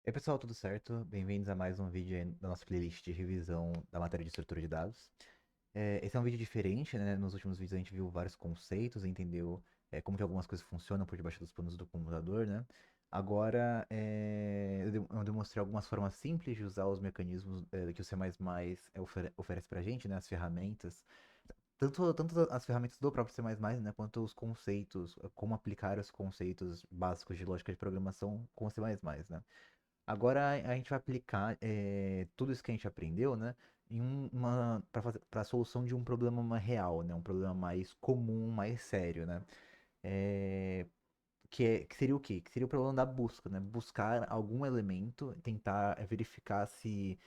E aí, pessoal, tudo certo? Bem-vindos a mais um vídeo aí da nossa playlist de revisão da matéria de estrutura de dados. Esse é um vídeo diferente, né? Nos últimos vídeos a gente viu vários conceitos, entendeu como que algumas coisas funcionam por debaixo dos panos do computador, né? Agora, eu demonstrei algumas formas simples de usar os mecanismos que o C++ oferece pra gente, né? As ferramentas. Tanto as ferramentas do próprio C++, né? Quanto os conceitos, como aplicar os conceitos básicos de lógica de programação com o C++, né? Agora a gente vai aplicar tudo isso que a gente aprendeu, né, em para a solução de um problema real, né, um problema mais comum, mais sério, né, eh, que seria o quê? Que seria o problema da busca, né, buscar algum elemento, tentar verificar se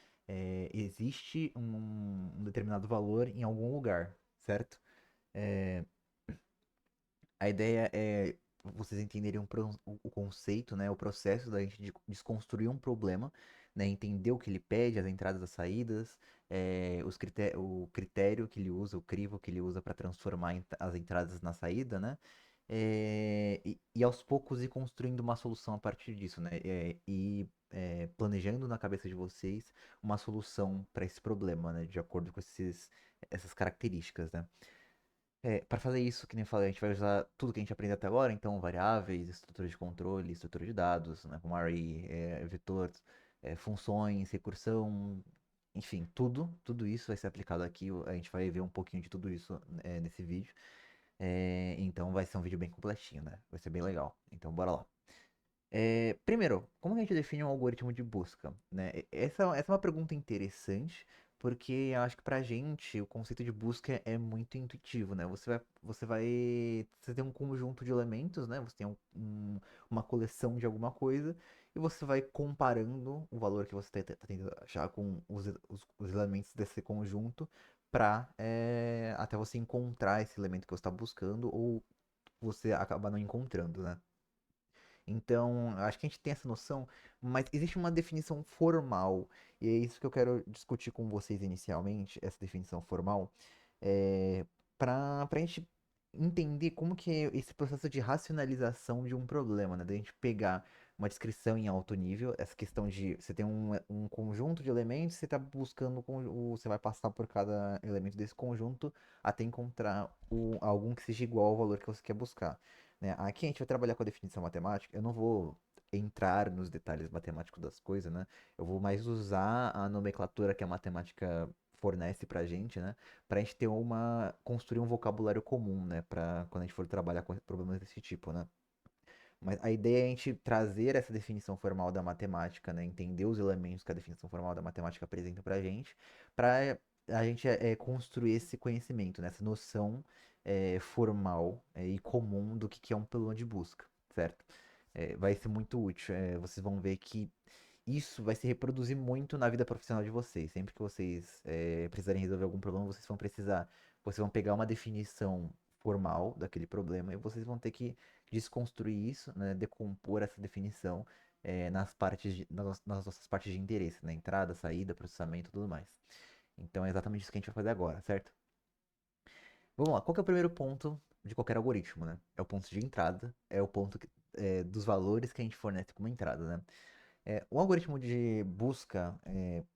existe um determinado valor em algum lugar, certo? Eh, a ideia é vocês entenderem o conceito, né, o processo da gente de desconstruir um problema, né, entender o que ele pede, as entradas e as saídas, o critério que ele usa, o crivo que ele usa para transformar as entradas na saída, né, e aos poucos ir construindo uma solução a partir disso, né, planejando na cabeça de vocês uma solução para esse problema, né, de acordo com essas características, né. Para fazer isso, que nem eu falei, a gente vai usar tudo que a gente aprendeu até agora, então variáveis, estrutura de controle, estrutura de dados, né, como array, vetor, funções, recursão, enfim, tudo isso vai ser aplicado aqui. A gente vai ver um pouquinho de tudo isso nesse vídeo. Então vai ser um vídeo bem completinho, né? Vai ser bem legal. Então bora lá. Primeiro, como que a gente define um algoritmo de busca, né? Essa é uma pergunta interessante, porque eu acho que pra gente o conceito de busca é muito intuitivo, né? Você tem um conjunto de elementos, né? Você tem uma coleção de alguma coisa e você vai comparando o valor que você tá tentando achar com os elementos desse conjunto para até você encontrar esse elemento que você está buscando ou você acabar não encontrando, né? Então, acho que a gente tem essa noção, mas existe uma definição formal, e é isso que eu quero discutir com vocês inicialmente, essa definição formal, para a gente entender como que é esse processo de racionalização de um problema, né? Da gente pegar uma descrição em alto nível, essa questão de você tem um conjunto de elementos, você está buscando, você vai passar por cada elemento desse conjunto até encontrar algum que seja igual ao valor que você quer buscar, né? Aqui a gente vai trabalhar com a definição matemática. Eu não vou entrar nos detalhes matemáticos das coisas, né? Eu vou mais usar a nomenclatura que a matemática fornece pra gente, né? Pra gente construir um vocabulário comum, né? Pra quando a gente for trabalhar com problemas desse tipo, né? Mas a ideia é a gente trazer essa definição formal da matemática, né? Entender os elementos que a definição formal da matemática apresenta pra gente, pra a gente construir esse conhecimento, né? Essa noção formal e comum do que é um problema de busca, certo? Vai ser muito útil. Vocês vão ver que isso vai se reproduzir muito na vida profissional de vocês. Sempre que vocês precisarem resolver algum problema, vocês vão pegar uma definição formal daquele problema e vocês vão ter que desconstruir isso, né, decompor essa definição nas nossas partes de interesse, né, entrada, saída, processamento e tudo mais. Então é exatamente isso que a gente vai fazer agora, certo? Vamos lá, qual que é o primeiro ponto de qualquer algoritmo, né? É o ponto de entrada, é o ponto dos valores que a gente fornece como entrada, né? O algoritmo de busca,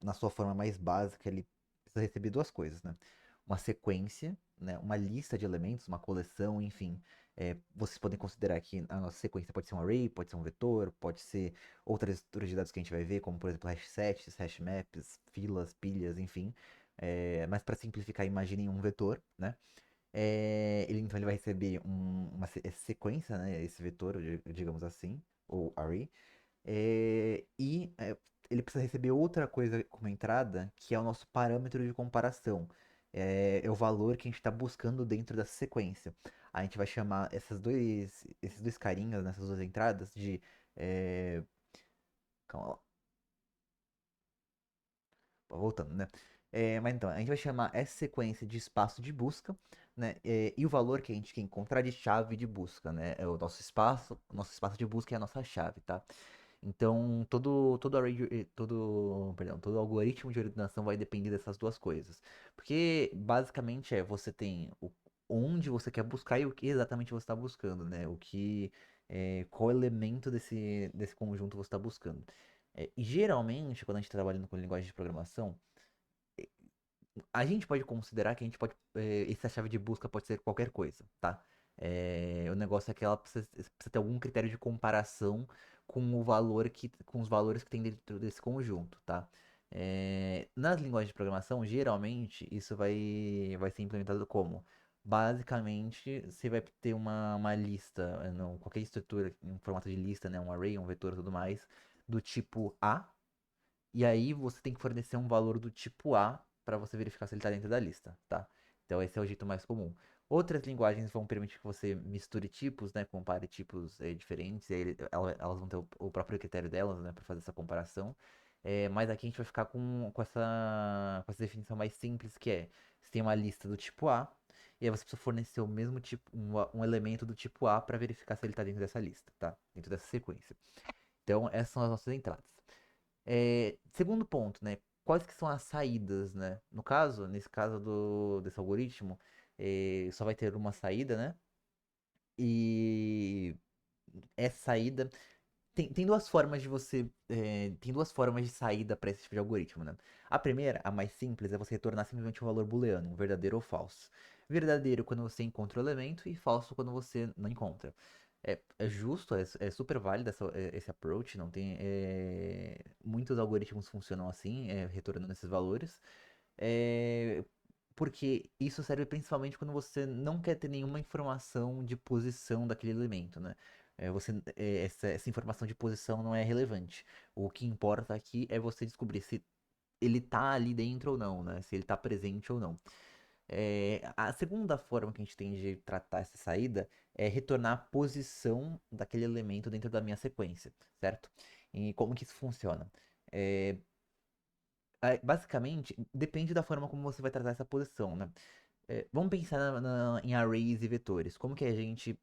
na sua forma mais básica, ele precisa receber duas coisas, né? Uma sequência, né? Uma lista de elementos, uma coleção, enfim. Vocês podem considerar que a nossa sequência pode ser um array, pode ser um vetor, pode ser outras estruturas de dados que a gente vai ver, como por exemplo hash sets, hash maps, filas, pilhas, enfim. Mas para simplificar, imaginem um vetor, né? Então ele vai receber essa sequência, né? Esse vetor, digamos assim, ou array. Ele precisa receber outra coisa como entrada, que é o nosso parâmetro de comparação. É o valor que a gente está buscando dentro dessa sequência. A gente vai chamar esses dois carinhas, nessas duas entradas, de. é, Calma lá, voltando, né? Mas então, a gente vai chamar essa sequência de espaço de busca, né? E o valor que a gente quer encontrar de chave de busca, né? É o nosso espaço de busca é a nossa chave, tá? Então, todo algoritmo de ordenação vai depender dessas duas coisas. Porque, basicamente, você tem onde você quer buscar e o que exatamente você está buscando, né? Qual elemento desse conjunto você está buscando. E geralmente, quando a gente está trabalhando com linguagem de programação, a gente pode considerar que a gente pode. Essa chave de busca pode ser qualquer coisa, tá? O negócio é que ela precisa ter algum critério de comparação com o valor com os valores que tem dentro desse conjunto, tá? Nas linguagens de programação, geralmente, isso vai ser implementado como? Basicamente, você vai ter uma lista, não, qualquer estrutura em formato de lista, né? Um array, um vetor e tudo mais, do tipo A, e aí você tem que fornecer um valor do tipo A para você verificar se ele está dentro da lista, tá? Então esse é o jeito mais comum. Outras linguagens vão permitir que você misture tipos, né? Compare tipos diferentes, e aí elas vão ter o próprio critério delas, né? Para fazer essa comparação. Mas aqui a gente vai ficar com essa definição mais simples, que é, você tem uma lista do tipo A, e aí você precisa fornecer o mesmo tipo, um elemento do tipo A para verificar se ele está dentro dessa lista, tá? Dentro dessa sequência. Então essas são as nossas entradas. Segundo ponto, né? Quais que são as saídas, né? No caso, nesse caso desse algoritmo, só vai ter uma saída, né? E essa saída tem duas formas de você. Tem duas formas de saída para esse tipo de algoritmo, né? A primeira, a mais simples, é você retornar simplesmente um valor booleano, um verdadeiro ou falso. Verdadeiro quando você encontra o elemento e falso quando você não encontra. É justo, é super válido esse approach, não tem. Muitos algoritmos funcionam assim, retornando esses valores. É, porque isso serve principalmente quando você não quer ter nenhuma informação de posição daquele elemento, né? Essa informação de posição não é relevante. O que importa aqui é você descobrir se ele tá ali dentro ou não, né? Se ele tá presente ou não. A segunda forma que a gente tem de tratar essa saída é retornar a posição daquele elemento dentro da minha sequência, certo? E como que isso funciona? É, Basicamente, depende da forma como você vai tratar essa posição, né? Vamos pensar em arrays e vetores. Como que a gente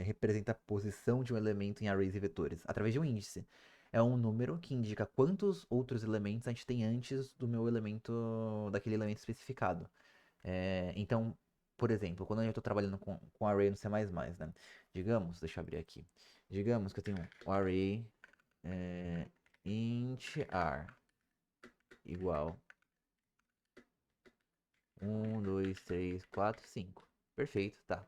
representa a posição de um elemento em arrays e vetores? Através de um índice. É um número que indica quantos outros elementos a gente tem antes do meu elemento, daquele elemento especificado. Então, por exemplo, quando eu estou trabalhando com array no C++, né? Digamos, deixa eu abrir aqui. Digamos que eu tenho um array int ar igual 1, 2, 3, 4, 5. Perfeito, tá.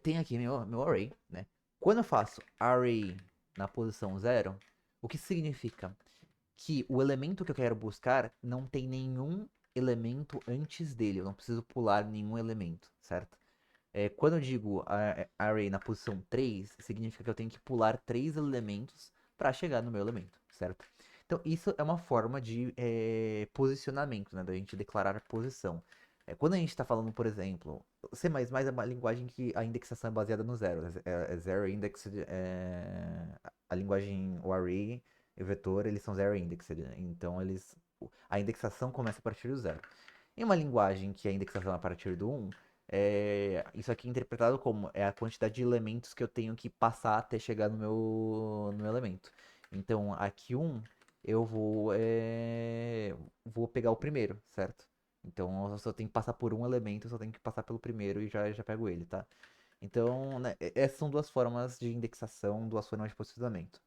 Tem aqui meu array, né? Quando eu faço array na posição 0, o que significa? Que o elemento que eu quero buscar não tem nenhum elemento antes dele. Eu não preciso pular nenhum elemento, certo? Quando eu digo array na posição 3, significa que eu tenho que pular 3 elementos para chegar no meu elemento, certo? Então, isso é uma forma de posicionamento, né? Da gente declarar posição. Quando a gente está falando, por exemplo, C++ é uma linguagem que a indexação é baseada no zero. É zero indexed. A linguagem, o array e o vetor, eles são zero indexed. Então, a indexação começa a partir do zero. Em uma linguagem que a indexação é a partir do 1, isso aqui é interpretado como a quantidade de elementos que eu tenho que passar até chegar no meu elemento. Então, aqui 1, eu vou pegar o primeiro, certo? Então, eu só tenho que passar por um elemento, eu só tenho que passar pelo primeiro e já pego ele, tá? Então, né, essas são duas formas de indexação, duas formas de posicionamento.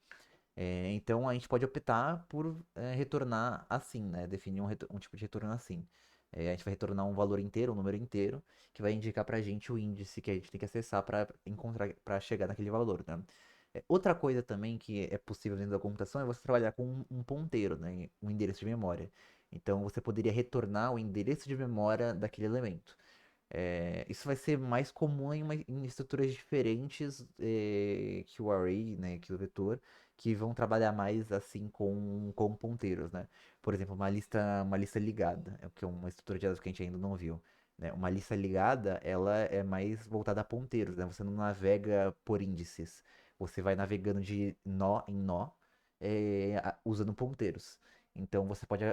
Então, a gente pode optar por retornar assim, né? Definir um tipo de retorno assim. A gente vai retornar um valor inteiro, um número inteiro, que vai indicar pra gente o índice que a gente tem que acessar para encontrar, para chegar naquele valor, né? Outra coisa também que é possível dentro da computação é você trabalhar com um ponteiro, né? Um endereço de memória. Então, você poderia retornar o endereço de memória daquele elemento. Isso vai ser mais comum em estruturas diferentes que o array, né, que o vetor, que vão trabalhar mais assim com ponteiros, né? Por exemplo, uma lista ligada, que é uma estrutura de dados que a gente ainda não viu, né? Uma lista ligada, ela é mais voltada a ponteiros, né? Você não navega por índices, você vai navegando de nó em nó, usando ponteiros. Então você pode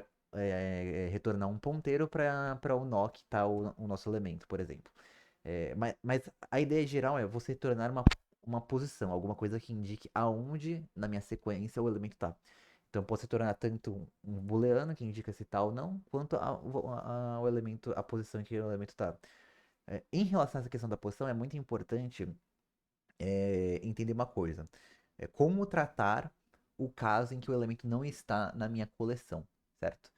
retornar um ponteiro para o nó que está o nosso elemento, por exemplo. Mas a ideia geral é você retornar uma posição, alguma coisa que indique aonde na minha sequência o elemento está. Então pode se tornar tanto um booleano que indica se está ou não, quanto o elemento, a posição em que o elemento está. Em relação a essa questão da posição, é muito importante entender uma coisa. Como tratar o caso em que o elemento não está na minha coleção, certo?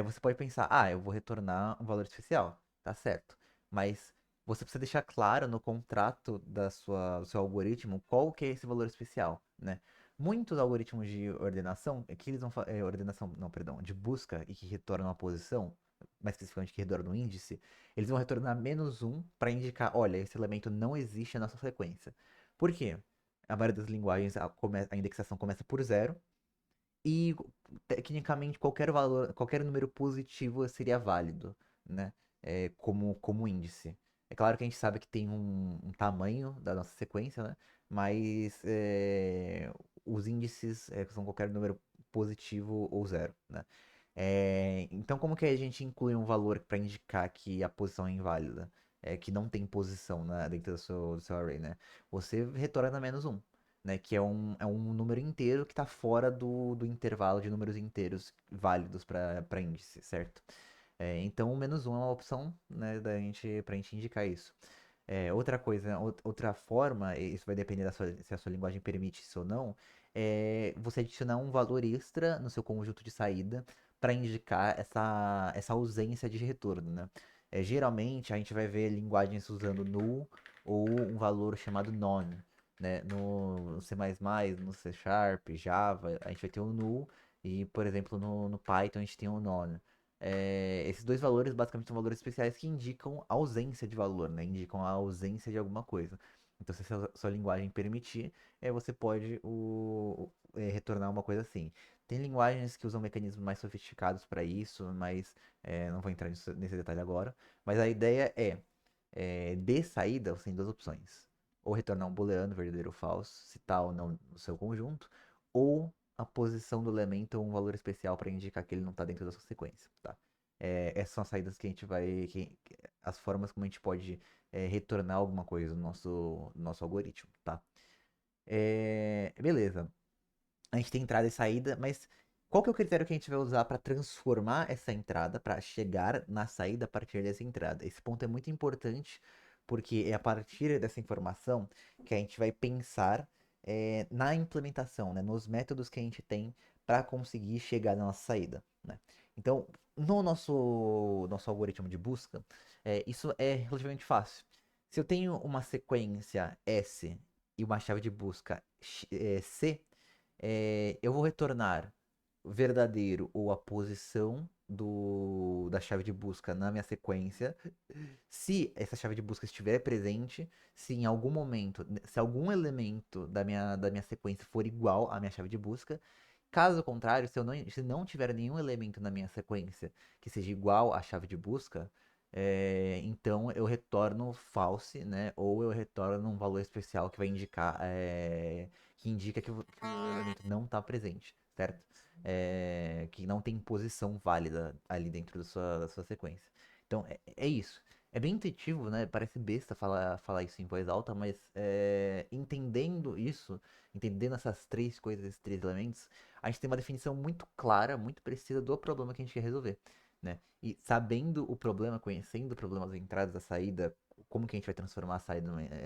Você pode pensar, eu vou retornar um valor especial, tá certo. Mas você precisa deixar claro no contrato do seu algoritmo qual que é esse valor especial, né? Muitos algoritmos de ordenação, que eles vão ordenação, não, perdão, de busca e que retornam a posição, mais especificamente que retornam um índice, eles vão retornar -1 para indicar, olha, esse elemento não existe na sua sequência. Por quê? A maioria das linguagens, a indexação começa por zero, e tecnicamente qualquer valor, qualquer número positivo seria válido, né? Como índice. É claro que a gente sabe que tem um tamanho da nossa sequência, né? Mas os índices são qualquer número positivo ou zero, né? Então, como que a gente inclui um valor para indicar que a posição é inválida? Que não tem posição, né, dentro do seu array, né? Você retorna -1, né? Que é um número inteiro que está fora do intervalo de números inteiros válidos para índice, certo? Então, o -1 é uma opção, né, pra gente indicar isso. Outra coisa, outra forma, e isso vai depender se a sua linguagem permite isso ou não, é você adicionar um valor extra no seu conjunto de saída para indicar essa ausência de retorno, né? Geralmente a gente vai ver linguagens usando null ou um valor chamado none, né? No C++, no C Sharp, Java, a gente vai ter o null e, por exemplo, no Python a gente tem o none. Esses dois valores basicamente são valores especiais que indicam ausência de valor, né? Indicam a ausência de alguma coisa. Então, se a sua linguagem permitir, você pode retornar uma coisa assim. Tem linguagens que usam mecanismos mais sofisticados para isso, mas não vou entrar nesse detalhe agora. Mas a ideia de saída, você tem duas opções. Ou retornar um booleano, verdadeiro ou falso, se tal ou não no seu conjunto, ou a posição do elemento ou um valor especial para indicar que ele não está dentro da sua sequência, tá? Essas são as saídas que a gente vai, as formas como a gente pode retornar alguma coisa no nosso algoritmo, tá? Beleza. A gente tem entrada e saída, mas qual que é o critério que a gente vai usar para transformar essa entrada, para chegar na saída a partir dessa entrada? Esse ponto é muito importante, porque é a partir dessa informação que a gente vai pensar na implementação, né, nos métodos que a gente tem para conseguir chegar na nossa saída, né? Então, no nosso algoritmo de busca, isso é relativamente fácil. Se eu tenho uma sequência S e uma chave de busca C, eu vou retornar verdadeiro ou a posição da chave de busca na minha sequência. Se essa chave de busca estiver presente, se em algum momento, se algum elemento da minha sequência for igual à minha chave de busca. Caso contrário, se não tiver nenhum elemento na minha sequência que seja igual à chave de busca, então eu retorno false, né? Ou eu retorno um valor especial que vai indicar, que indica que o elemento não está presente, certo? Que não tem posição válida ali dentro da sua sequência. Então é isso. É bem intuitivo, né? Parece besta falar isso em voz alta, mas entendendo isso, entendendo essas três coisas, esses três elementos, a gente tem uma definição muito clara, muito precisa do problema que a gente quer resolver, né? E sabendo o problema, conhecendo o problema das entradas, da saída, como que a gente vai transformar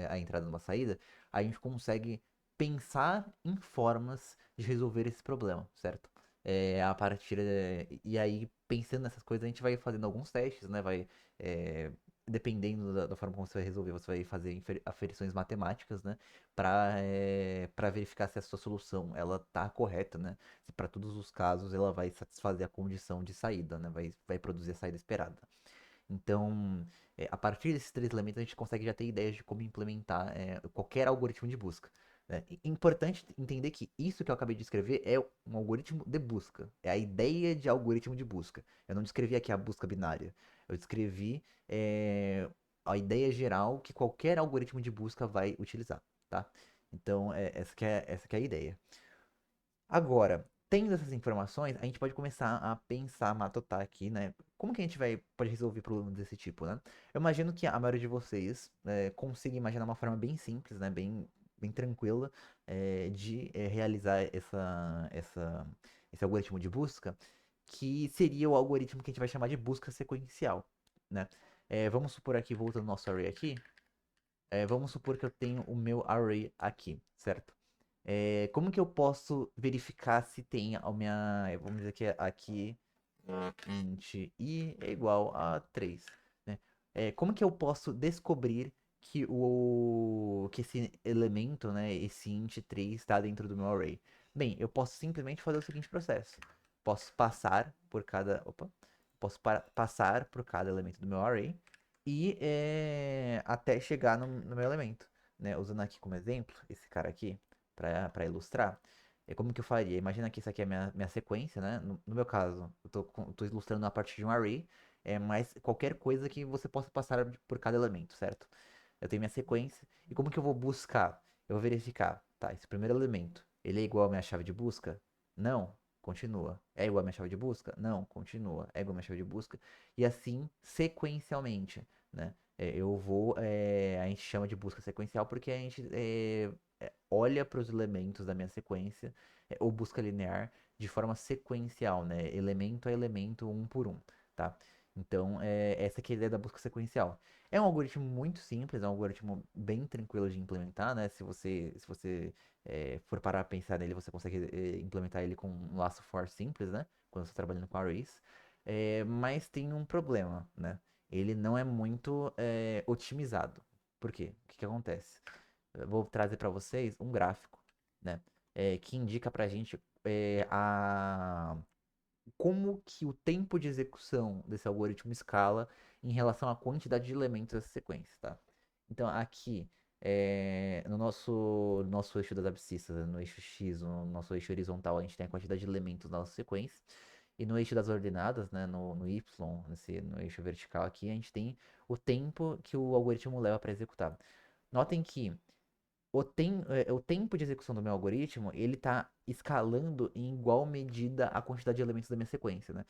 a entrada numa saída, a gente consegue pensar em formas de resolver esse problema, certo? E aí, pensando nessas coisas, a gente vai fazendo alguns testes, né? É, dependendo da forma como você vai resolver, você vai fazer aferições matemáticas, né? Para verificar se a sua solução ela tá correta, né? Se para todos os casos ela vai satisfazer a condição de saída, né? Vai produzir a saída esperada. Então, a partir desses três elementos, a gente consegue já ter ideias de como implementar qualquer algoritmo de busca, né? Importante entender que isso que eu acabei de escrever é um algoritmo de busca. É a ideia de algoritmo de busca. Eu não descrevi aqui a busca binária. Eu descrevi a ideia geral que qualquer algoritmo de busca vai utilizar, tá? Então, essa que é a ideia. Agora, tendo essas informações, a gente pode começar a pensar, matotar aqui, né? Como que a gente pode resolver problemas desse tipo, né? Eu imagino que a maioria de vocês consiga imaginar uma forma bem simples, né? Bem tranquila de realizar esse algoritmo de busca, que seria o algoritmo que a gente vai chamar de busca sequencial, né? Vamos supor aqui, voltando ao nosso array aqui, vamos supor que eu tenho o meu array aqui, certo? Como que eu posso verificar se tem a minha, vamos dizer que aqui, int i é igual a 3, né? Como que eu posso descobrir que esse elemento, né, esse int 3 está dentro do meu array? Bem, eu posso simplesmente fazer o seguinte processo. Posso passar por cada, passar por cada elemento do meu array e até chegar no meu elemento, né? Usando aqui como exemplo esse cara aqui para ilustrar. Como que eu faria? Imagina que isso aqui é minha sequência, né? No meu caso, tô ilustrando a partir de um array, mas qualquer coisa que você possa passar por cada elemento, certo? Eu tenho minha sequência, e como que eu vou buscar? Eu vou verificar, tá, esse primeiro elemento, ele é igual à minha chave de busca? Não, continua. É igual à minha chave de busca? Não, continua. É igual à minha chave de busca. E assim, sequencialmente, né? A gente chama de busca sequencial porque a gente olha para os elementos da minha sequência, ou busca linear, de forma sequencial, né? Elemento a elemento, um por um, tá? Então, essa aqui é a ideia da busca sequencial. É um algoritmo muito simples, é um algoritmo bem tranquilo de implementar, né? Se você for parar a pensar nele, você consegue implementar ele com um laço for simples, né? Quando você está trabalhando com arrays. Mas tem um problema, né? Ele não é muito otimizado. Por quê? O que que acontece? Eu vou trazer para vocês um gráfico, né? Que indica pra gente como que o tempo de execução desse algoritmo escala em relação à quantidade de elementos dessa sequência, tá? Então, aqui, no nosso eixo das abscissas, né, no eixo X, no nosso eixo horizontal, a gente tem a quantidade de elementos da nossa sequência. E no eixo das ordenadas, né, no Y, no eixo vertical aqui, a gente tem o tempo que o algoritmo leva para executar. Notem que o tempo de execução do meu algoritmo, ele tá escalando em igual medida a quantidade de elementos da minha sequência, né?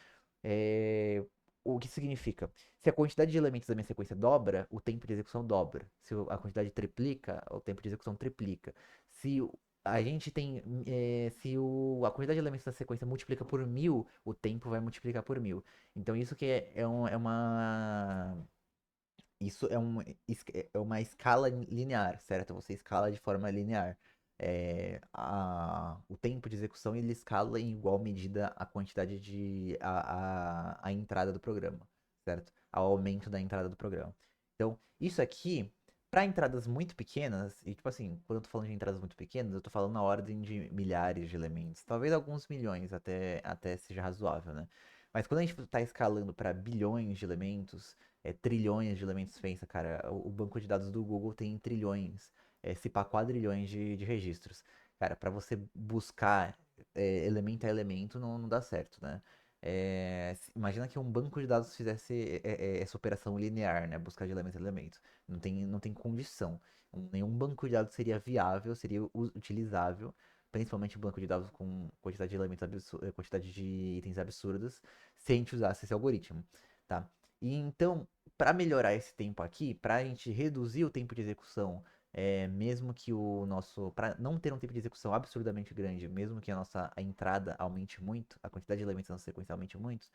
O que significa? Se a quantidade de elementos da minha sequência dobra, o tempo de execução dobra. Se a quantidade triplica, o tempo de execução triplica. Se a gente tem, se a quantidade de elementos da sequência multiplica por 1000, o tempo vai multiplicar por 1000. Então isso que é uma escala linear, certo? Você escala de forma linear. O tempo de execução ele escala em igual medida a quantidade a entrada do programa, certo? Ao aumento da entrada do programa. Então, isso aqui, para entradas muito pequenas, e tipo assim, quando eu tô falando de entradas muito pequenas, eu tô falando na ordem de milhares de elementos, talvez alguns milhões até seja razoável, né? Mas quando a gente está escalando para bilhões de elementos, trilhões de elementos, pensa, cara, o banco de dados do Google tem trilhões, se pá quadrilhões de registros. Cara, para você buscar elemento a elemento não dá certo, né? Imagina que um banco de dados fizesse essa operação linear, né? Buscar de elemento a elemento. Não tem condição. Nenhum banco de dados seria viável, seria utilizável, principalmente um banco de dados com quantidade de elementos quantidade de itens absurdas, se a gente usasse esse algoritmo, tá? E então, para melhorar esse tempo aqui, para a gente reduzir o tempo de execução, mesmo que para não ter um tempo de execução absurdamente grande, mesmo que a entrada aumente muito, a quantidade de elementos na sequência aumente muito,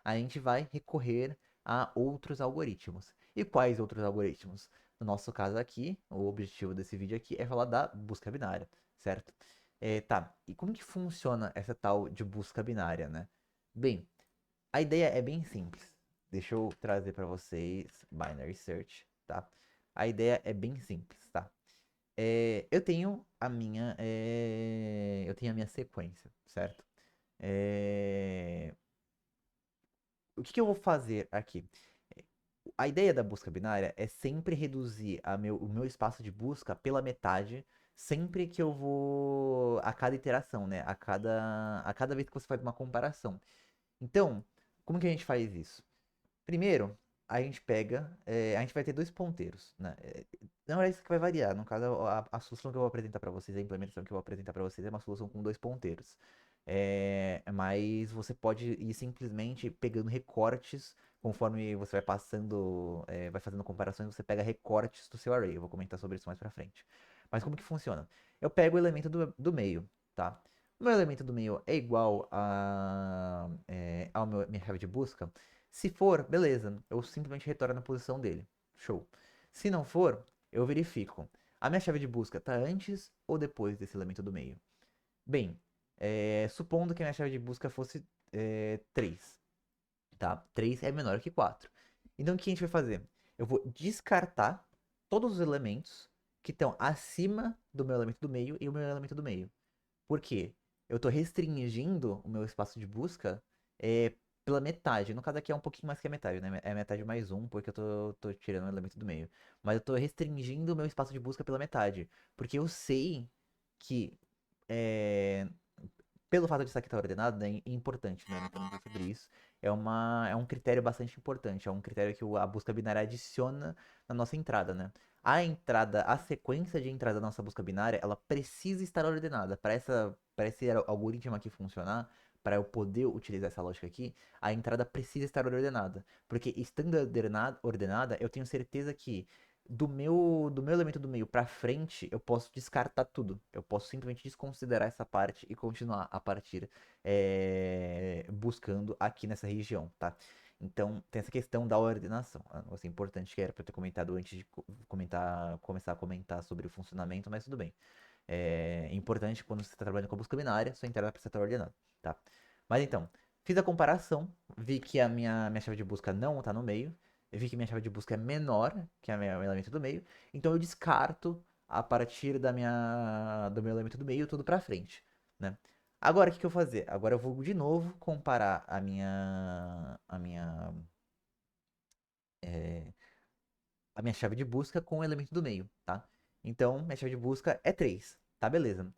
a gente vai recorrer a outros algoritmos. E quais outros algoritmos? No nosso caso aqui, o objetivo desse vídeo aqui é falar da busca binária, certo? Tá, e como que funciona essa tal de busca binária, né? Bem, a ideia é bem simples. Deixa eu trazer para vocês binary search, tá? A ideia é bem simples, tá? Eu tenho a minha sequência, certo? É, o que que eu vou fazer aqui? A ideia da busca binária é sempre reduzir o meu espaço de busca pela metade, sempre que eu vou a cada iteração, né? A cada vez que você faz uma comparação. Então, como que a gente faz isso? Primeiro, a gente vai ter dois ponteiros, né? Não é isso que vai variar. No caso, a solução que eu vou apresentar para vocês, a implementação que eu vou apresentar para vocês é uma solução com dois ponteiros. Mas você pode ir simplesmente pegando recortes conforme você vai passando, vai fazendo comparações, você pega recortes do seu array. Eu vou comentar sobre isso mais pra frente. Mas como que funciona? Eu pego o elemento do meio, tá? O meu elemento do meio é igual ao minha chave de busca. Se for, beleza, eu simplesmente retorno na posição dele. Show. Se não for, eu verifico. A minha chave de busca tá antes ou depois desse elemento do meio? Bem, supondo que a minha chave de busca fosse 3, tá? 3 é menor que 4. Então o que a gente vai fazer? Eu vou descartar todos os elementos que estão acima do meu elemento do meio e o meu elemento do meio. Por quê? Eu estou restringindo o meu espaço de busca pela metade. No caso aqui é um pouquinho mais que a metade, né? É metade mais um, porque eu tô tirando o elemento do meio. Mas eu estou restringindo o meu espaço de busca pela metade. Porque eu sei que é, pelo fato de isso aqui estar ordenado, né, é importante, né? Então, sobre isso. É um critério bastante importante. É um critério que a busca binária adiciona na nossa entrada, né? A sequência de entrada da nossa busca binária, ela precisa estar ordenada. Para esse algoritmo aqui funcionar, para eu poder utilizar essa lógica aqui, a entrada precisa estar ordenada. Porque estando ordenada, eu tenho certeza que do meu elemento do meio pra frente, eu posso descartar tudo. Eu posso simplesmente desconsiderar essa parte e continuar a partir buscando aqui nessa região, tá? Então, tem essa questão da ordenação. É um negócio importante que era pra eu ter comentado antes de começar a comentar sobre o funcionamento, mas tudo bem. É importante quando você está trabalhando com a busca binária, sua entrada precisa estar ordenada, tá? Mas então, fiz a comparação, vi que a minha chave de busca não está no meio, eu vi que minha chave de busca é menor que o elemento do meio, então eu descarto a partir do meu elemento do meio tudo para frente, né? Agora o que eu vou fazer? Agora eu vou de novo comparar é, a minha chave de busca com o elemento do meio, tá? Então, minha chave de busca é 3, tá? Beleza.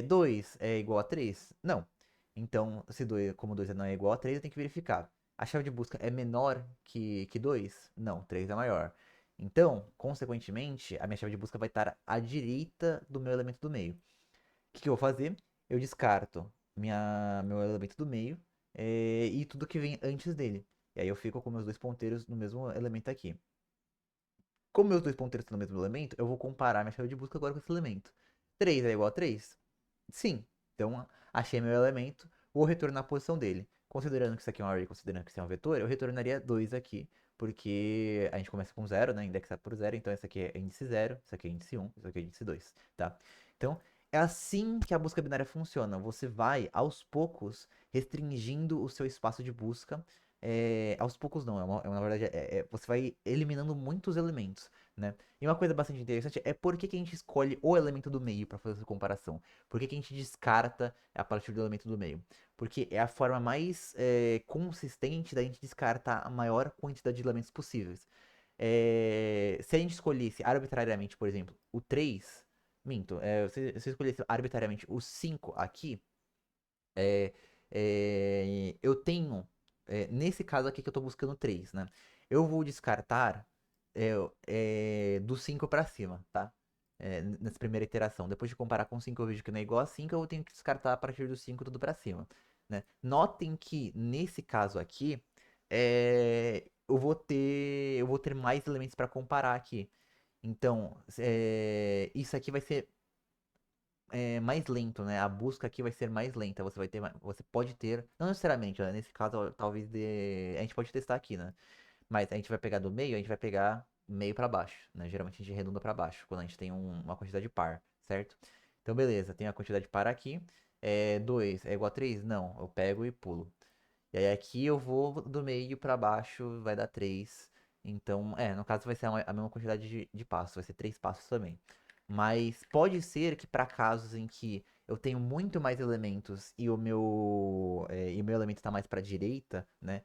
2 é igual a 3? Não. Então, se 2, como 2 não é igual a 3, eu tenho que verificar. A chave de busca é menor que 2? Não, 3 é maior. Então, consequentemente, a minha chave de busca vai estar à direita do meu elemento do meio. O que eu vou fazer? Eu descarto meu elemento do meio e tudo que vem antes dele. E aí eu fico com meus dois ponteiros no mesmo elemento aqui. Como meus dois ponteiros estão no mesmo elemento, eu vou comparar minha chave de busca agora com esse elemento. 3 é igual a 3? Sim. Então, achei meu elemento, vou retornar a posição dele. Considerando que isso aqui é um array, considerando que isso é um vetor, eu retornaria 2 aqui, porque a gente começa com 0, né, indexado por 0, então esse aqui é índice 0, isso aqui é índice 1, isso aqui é índice 2, tá? Então, é assim que a busca binária funciona. Você vai, aos poucos, restringindo o seu espaço de busca. Aos poucos não, na verdade, você vai eliminando muitos elementos, né? E uma coisa bastante interessante é por que a gente escolhe o elemento do meio para fazer essa comparação. Por que a gente descarta a partir do elemento do meio? Porque é a forma mais consistente da gente descartar a maior quantidade de elementos possíveis. Se a gente escolhesse arbitrariamente, por exemplo, o 3, minto, se eu escolhesse arbitrariamente o 5 aqui, é, eu tenho, nesse caso aqui que eu estou buscando 3, né? Eu vou descartar do 5 para cima, tá? Nessa primeira iteração. Depois de comparar com 5 eu vejo que não é igual a 5, eu tenho que descartar a partir do 5 tudo para cima, né? Notem que nesse caso aqui, eu vou ter mais elementos para comparar aqui. Então, isso aqui vai ser mais lento, né? A busca aqui vai ser mais lenta. Você pode ter, não necessariamente, né? Nesse caso, talvez a gente pode testar aqui, né? Mas a gente vai pegar do meio, a gente vai pegar meio para baixo, né? Geralmente a gente arredonda para baixo quando a gente tem uma quantidade par, certo? Então, beleza, tem a quantidade par aqui. 2 é igual a 3? Não, eu pego e pulo. E aí aqui eu vou do meio para baixo, vai dar 3. Então, no caso vai ser a mesma quantidade de passos, vai ser 3 passos também. Mas pode ser que para casos em que eu tenho muito mais elementos e o meu elemento está mais para a direita, né?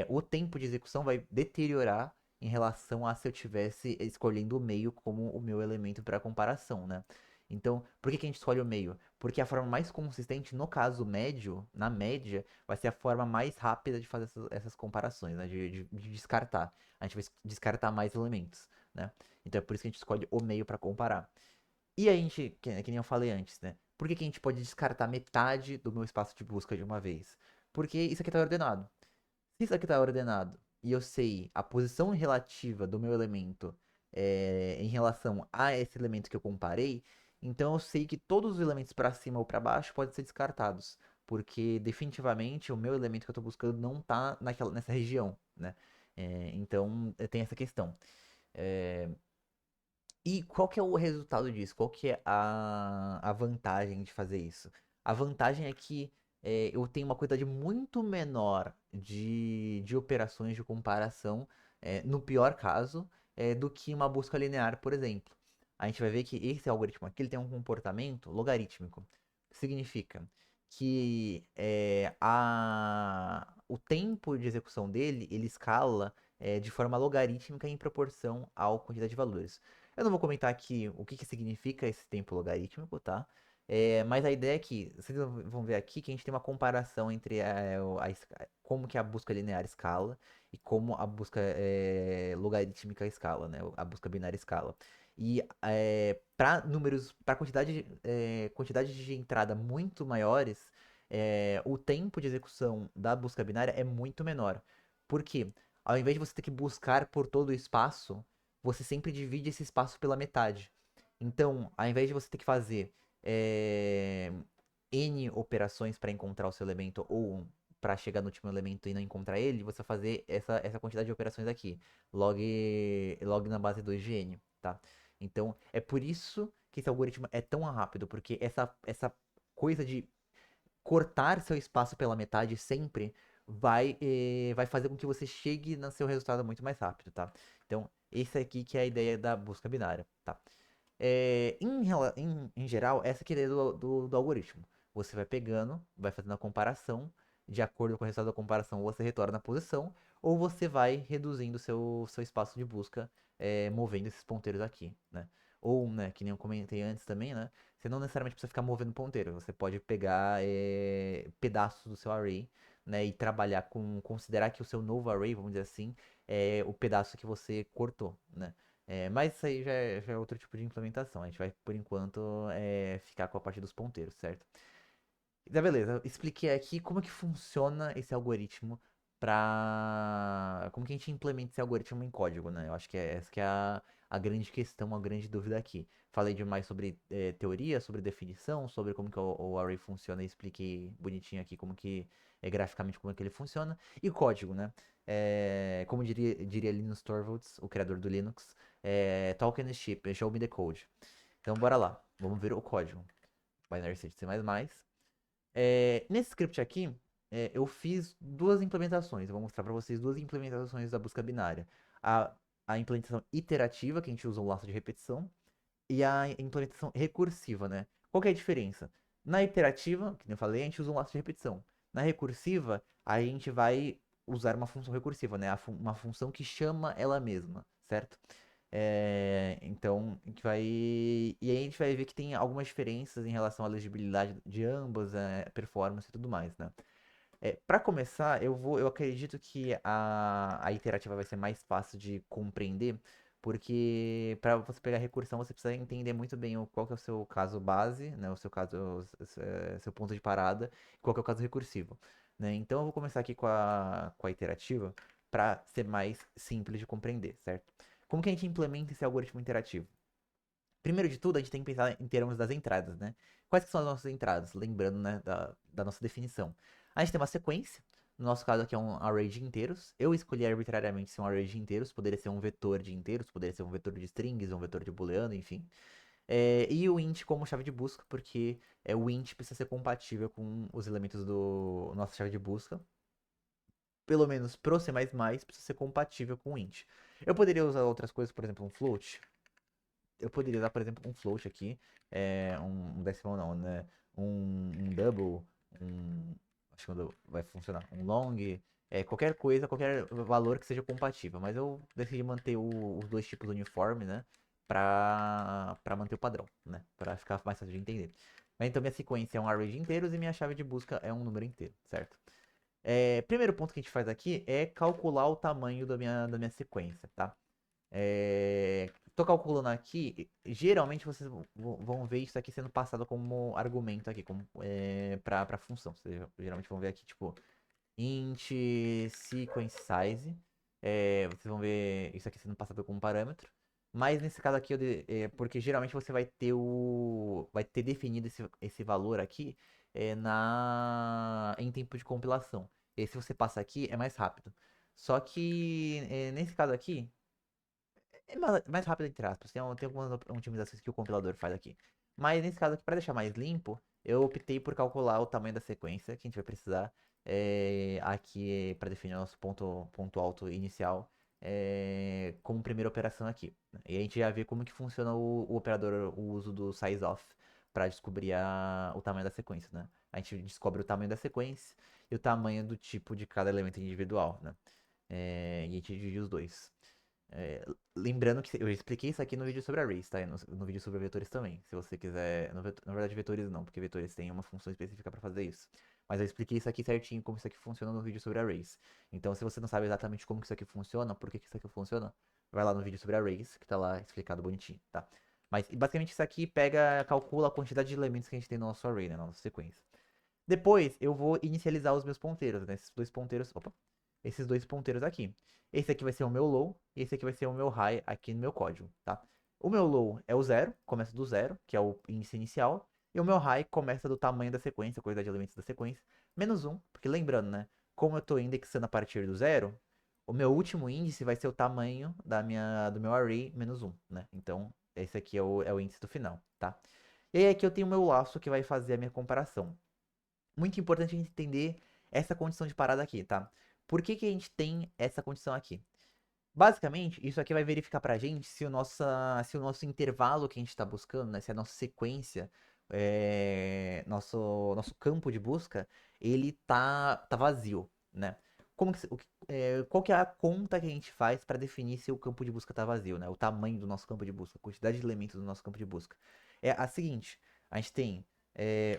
O tempo de execução vai deteriorar em relação a se eu tivesse escolhendo o meio como o meu elemento para comparação, né? Então, por que a gente escolhe o meio? Porque a forma mais consistente, no caso médio, na média, vai ser a forma mais rápida de fazer essas comparações, né? De descartar. A gente vai descartar mais elementos, né? Então é por isso que a gente escolhe o meio para comparar. E a gente, que nem eu falei antes, né? Por que a gente pode descartar metade do meu espaço de busca de uma vez? Porque isso aqui está ordenado. Se isso aqui está ordenado e eu sei a posição relativa do meu elemento em relação a esse elemento que eu comparei, então eu sei que todos os elementos para cima ou para baixo podem ser descartados, porque definitivamente o meu elemento que eu estou buscando não está nessa região, né? Então tem essa questão. É, E qual que é o resultado disso? Qual que é a vantagem de fazer isso? A vantagem é que eu tenho uma quantidade muito menor de operações de comparação, no pior caso, do que uma busca linear, por exemplo. A gente vai ver que esse algoritmo aqui ele tem um comportamento logarítmico. Significa que o tempo de execução dele, ele escala de forma logarítmica em proporção à quantidade de valores. Eu não vou comentar aqui o que significa esse tempo logarítmico, tá? Mas a ideia é que, vocês vão ver aqui que a gente tem uma comparação entre como que a busca linear escala e como a busca logarítmica escala, né? A busca binária escala. E para números, para quantidade de entrada muito maiores, o tempo de execução da busca binária é muito menor. Por quê? Ao invés de você ter que buscar por todo o espaço, você sempre divide esse espaço pela metade. Então, ao invés de você ter que fazer é, N operações para encontrar o seu elemento ou para chegar no último elemento e não encontrar ele, você vai fazer essa quantidade de operações aqui. Log na base 2 de N, tá? Então, é por isso que esse algoritmo é tão rápido, porque essa coisa de cortar seu espaço pela metade sempre vai fazer com que você chegue no seu resultado muito mais rápido, tá? Então, esse aqui que é a ideia da busca binária, tá? Em geral, essa aqui é a ideia do algoritmo. Você vai pegando, vai fazendo a comparação, de acordo com o resultado da comparação, você retorna a posição, ou você vai reduzindo seu espaço de busca, movendo esses ponteiros aqui, né? Ou, né, que nem eu comentei antes também, né? Você não necessariamente precisa ficar movendo ponteiro, você pode pegar pedaços do seu array, né, e trabalhar considerar que o seu novo array, vamos dizer assim, é o pedaço que você cortou, né? Mas isso aí já é outro tipo de implementação. A gente vai, por enquanto, ficar com a parte dos ponteiros, certo? Beleza, eu expliquei aqui como que funciona esse algoritmo como que a gente implementa esse algoritmo em código, né? Eu acho que essa que é a grande questão, a grande dúvida aqui. Falei demais sobre teoria, sobre definição, sobre como que o array funciona e expliquei bonitinho aqui como que, graficamente, como é que ele funciona. E código, né? Como diria Linus Torvalds, o criador do Linux, talk and ship, show me the code. Então, bora lá, vamos ver o código. Binary State C++. Nesse script aqui, eu fiz duas implementações. Eu vou mostrar para vocês duas implementações da busca binária. A, a implementação iterativa, que a gente usa um laço de repetição, e a implementação recursiva, né? Qual que é a diferença? Na iterativa, que eu falei, a gente usa um laço de repetição. Na recursiva, a gente vai usar uma função recursiva, né? Uma função que chama ela mesma, certo? Então, a gente vai. E aí a gente vai ver que tem algumas diferenças em relação à legibilidade de ambas, performance e tudo mais, né? Para começar, eu acredito que a iterativa vai ser mais fácil de compreender, porque para você pegar recursão, você precisa entender muito bem qual que é o seu caso base, né? O seu caso, seu ponto de parada, e qual que é o caso recursivo, né? Então, eu vou começar aqui com a iterativa para ser mais simples de compreender, certo? Como que a gente implementa esse algoritmo interativo? Primeiro de tudo, a gente tem que pensar em termos das entradas, né? Quais que são as nossas entradas? Lembrando, né, da nossa definição. A gente tem uma sequência. No nosso caso aqui é um array de inteiros. Eu escolhi arbitrariamente ser um array de inteiros. Poderia ser um vetor de inteiros, poderia ser um vetor de strings, um vetor de booleano, enfim. E o int como chave de busca, porque o int precisa ser compatível com os elementos do nossa chave de busca. Pelo menos pro C++ precisa ser compatível com o int. Eu poderia usar outras coisas, por exemplo, um float. Eu poderia usar, por exemplo, um float aqui, um decimal não, né? Um double, acho que vai funcionar, um long, qualquer coisa, qualquer valor que seja compatível. Mas eu decidi manter os dois tipos uniforme, né? Pra manter o padrão, né? Pra ficar mais fácil de entender. Mas então minha sequência é um array de inteiros e minha chave de busca é um número inteiro, certo? Primeiro ponto que a gente faz aqui é calcular o tamanho da minha sequência, tá? Tô calculando aqui, geralmente vocês vão ver isso aqui sendo passado como argumento aqui, como para função. Vocês geralmente vão ver aqui, tipo, int sequence size. Vocês vão ver isso aqui sendo passado como parâmetro. Mas nesse caso aqui, porque geralmente você vai ter definido esse valor aqui em tempo de compilação. E se você passa aqui, é mais rápido. Só que nesse caso aqui, É mais rápido, entre aspas. Tem algumas otimizações que o compilador faz aqui. Mas nesse caso aqui, para deixar mais limpo, eu optei por calcular o tamanho da sequência que a gente vai precisar aqui para definir o nosso ponto alto inicial como primeira operação aqui. E a gente já vê como que funciona o operador, o uso do sizeof para descobrir o tamanho da sequência, né? A gente descobre o tamanho da sequência e o tamanho do tipo de cada elemento individual, né? E a gente divide os dois. É, lembrando que eu expliquei isso aqui no vídeo sobre arrays, tá? E no vídeo sobre vetores também. Se você quiser. Na verdade, vetores não, porque vetores têm uma função específica para fazer isso. Mas eu expliquei isso aqui certinho, como isso aqui funciona no vídeo sobre arrays. Então, se você não sabe exatamente como que isso aqui funciona, por que que isso aqui funciona, vai lá no vídeo sobre arrays, que tá lá explicado bonitinho, tá? Mas basicamente isso aqui calcula a quantidade de elementos que a gente tem no nosso array, né? Na nossa sequência. Depois eu vou inicializar os meus ponteiros, né? Esses dois ponteiros. Opa! Esses dois ponteiros aqui. Esse aqui vai ser o meu low e esse aqui vai ser o meu high aqui no meu código, tá? O meu low é o zero, começa do zero, que é o índice inicial. E o meu high começa do tamanho da sequência, a quantidade de elementos da sequência, menos um, porque lembrando, né? Como eu estou indexando a partir do zero, o meu último índice vai ser o tamanho do meu array menos um, né? Então, esse aqui é o índice do final, tá? E aí aqui eu tenho o meu laço que vai fazer a minha comparação. Muito importante a gente entender essa condição de parada aqui, tá? Por que que a gente tem essa condição aqui? Basicamente, isso aqui vai verificar pra gente se o nosso intervalo que a gente está buscando, né, se a nossa sequência, nosso campo de busca, ele tá vazio, né? Qual que é a conta que a gente faz para definir se o campo de busca tá vazio, né? O tamanho do nosso campo de busca, a quantidade de elementos do nosso campo de busca. É a seguinte, a gente tem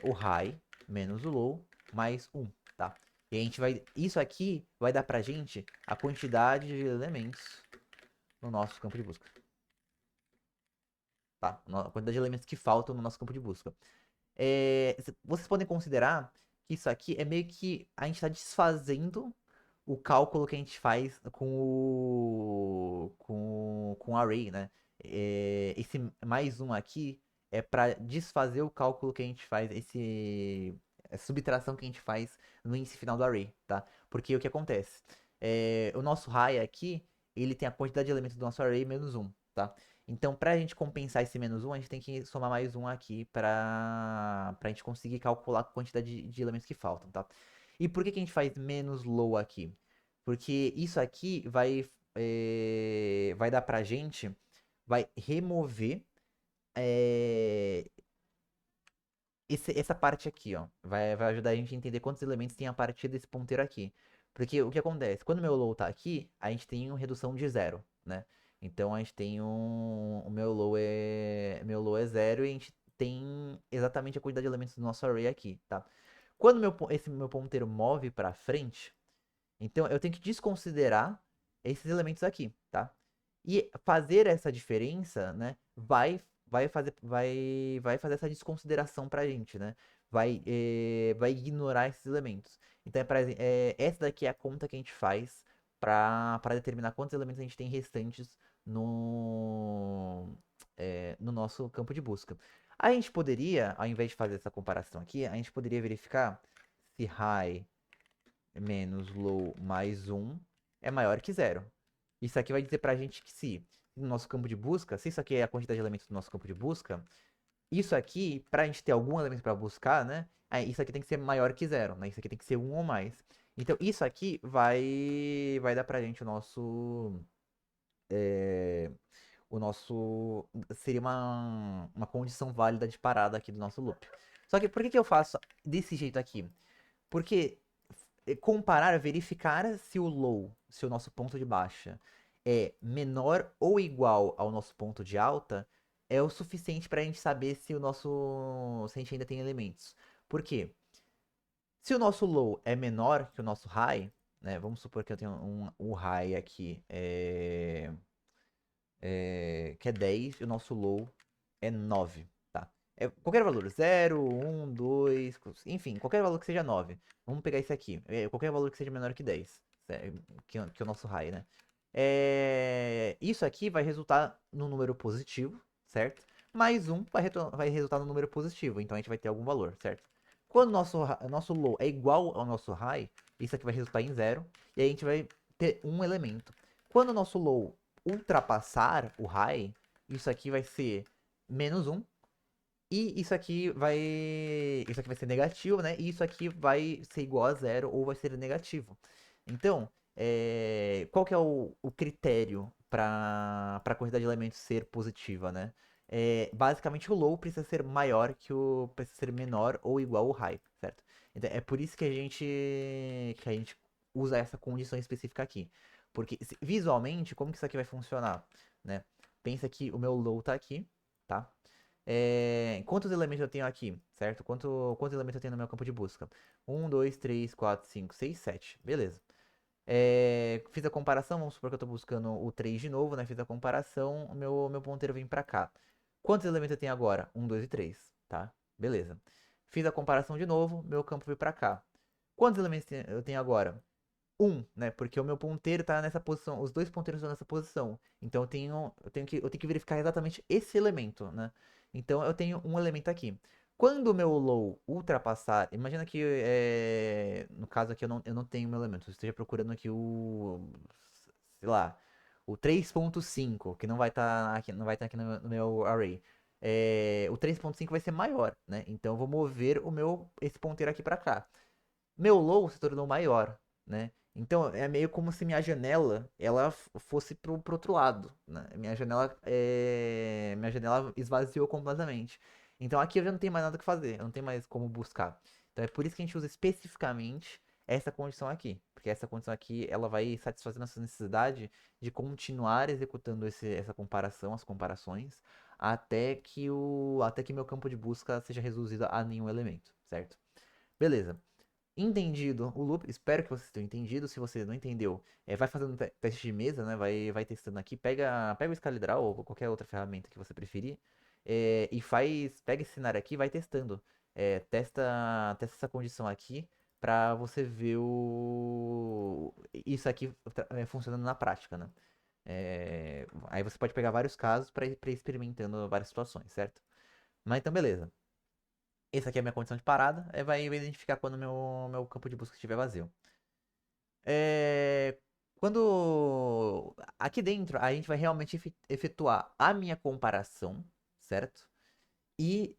o high menos o low mais um, tá? E a gente isso aqui vai dar pra gente a quantidade de elementos no nosso campo de busca. Tá? A quantidade de elementos que faltam no nosso campo de busca. Vocês podem considerar que isso aqui é meio que a gente está desfazendo o cálculo que a gente faz com o array, né? Esse mais um aqui é para desfazer o cálculo que a gente faz, essa subtração que a gente faz no índice final do array, tá? Porque o que acontece? O nosso high aqui, ele tem a quantidade de elementos do nosso array menos um, tá? Então, para a gente compensar esse menos um, a gente tem que somar mais um aqui para a gente conseguir calcular a quantidade de elementos que faltam, tá? E por que que a gente faz menos low aqui? Porque isso aqui vai dar pra gente, vai remover é, essa parte aqui, ó. Vai ajudar a gente a entender quantos elementos tem a partir desse ponteiro aqui. Porque o que acontece? Quando o meu low tá aqui, a gente tem uma redução de zero, né? Então a gente tem o meu low é zero e a gente tem exatamente a quantidade de elementos do nosso array aqui, tá? Quando esse meu ponteiro move para frente, então eu tenho que desconsiderar esses elementos aqui, tá? E fazer essa diferença, né, vai fazer essa desconsideração pra gente, né? Vai ignorar esses elementos. Então, essa daqui é a conta que a gente faz para determinar quantos elementos a gente tem restantes no nosso campo de busca. A gente poderia, ao invés de fazer essa comparação aqui, a gente poderia verificar se high menos low mais um é maior que zero. Isso aqui vai dizer pra gente que se no nosso campo de busca, se isso aqui é a quantidade de elementos do nosso campo de busca, isso aqui, pra gente ter algum elemento para buscar, né? Isso aqui tem que ser maior que zero, né? Isso aqui tem que ser um ou mais. Então, isso aqui vai dar pra gente seria uma condição válida de parada aqui do nosso loop. Só que por que que eu faço desse jeito aqui? Porque comparar, verificar se o nosso ponto de baixa é menor ou igual ao nosso ponto de alta, é o suficiente para a gente saber se a gente ainda tem elementos. Por quê? Se o nosso low é menor que o nosso high, né? Vamos supor que eu tenho um high aqui que é 10 e o nosso low é 9, tá? Qualquer valor, 0, 1, 2, enfim, qualquer valor que seja 9. Vamos pegar esse aqui, qualquer valor que seja menor que 10, que é o nosso high, né? Isso aqui vai resultar no número positivo, certo? Mais um vai resultar no número positivo, então a gente vai ter algum valor, certo? Quando o nosso low é igual ao nosso high, isso aqui vai resultar em 0, e aí a gente vai ter um elemento. Quando o nosso low ultrapassar o high, isso aqui vai ser -1. E isso aqui vai ser negativo, né? E isso aqui vai ser igual a zero ou vai ser negativo. Então, qual que é o critério para a quantidade de elementos ser positiva, né? Basicamente o low precisa ser maior precisa ser menor ou igual ao high, certo? Então, é por isso que a gente usa essa condição específica aqui. Porque visualmente, como que isso aqui vai funcionar, né? Pensa que o meu low tá aqui, tá? Quantos elementos eu tenho aqui, certo? Quantos elementos eu tenho no meu campo de busca? 1, 2, 3, 4, 5, 6, 7. Beleza. Fiz a comparação, vamos supor que eu estou buscando o 3 de novo, né? Fiz a comparação, o meu ponteiro vem para cá. Quantos elementos eu tenho agora? 1, 2 e 3, tá? Beleza. Fiz a comparação de novo, meu campo veio para cá. Quantos elementos eu tenho agora? Né? Porque o meu ponteiro tá nessa posição, os dois ponteiros estão nessa posição. Então eu tenho que verificar exatamente esse elemento, né? Então eu tenho um elemento aqui. Quando o meu low ultrapassar, imagina que no caso aqui eu não tenho meu elemento, eu esteja procurando aqui sei lá, o 3.5, que não vai estar aqui, não vai estar aqui no meu array. O 3.5 vai ser maior, né? Então eu vou mover esse ponteiro aqui para cá. Meu low se tornou maior, né? Então é meio como se minha janela ela fosse pro outro lado, né? Minha janela esvaziou completamente. Então aqui eu já não tenho mais nada que fazer, eu não tenho mais como buscar. Então é por isso que a gente usa especificamente essa condição aqui, porque essa condição aqui ela vai satisfazer nossa necessidade de continuar executando essa comparação, as comparações, até que meu campo de busca seja reduzido a nenhum elemento, certo? Beleza. Entendido o loop, espero que vocês tenham entendido. Se você não entendeu, vai fazendo teste de mesa, né? Vai testando aqui. Pega o ScaleDraw ou qualquer outra ferramenta que você preferir. Pega esse cenário aqui e vai testando. Testa essa condição aqui pra você ver isso aqui funcionando na prática, né? Aí você pode pegar vários casos para ir experimentando várias situações, certo? Mas então, beleza. Essa aqui é a minha condição de parada. Vai identificar quando o meu campo de busca estiver vazio. É, Quando aqui dentro a gente vai realmente efetuar a minha comparação, certo? E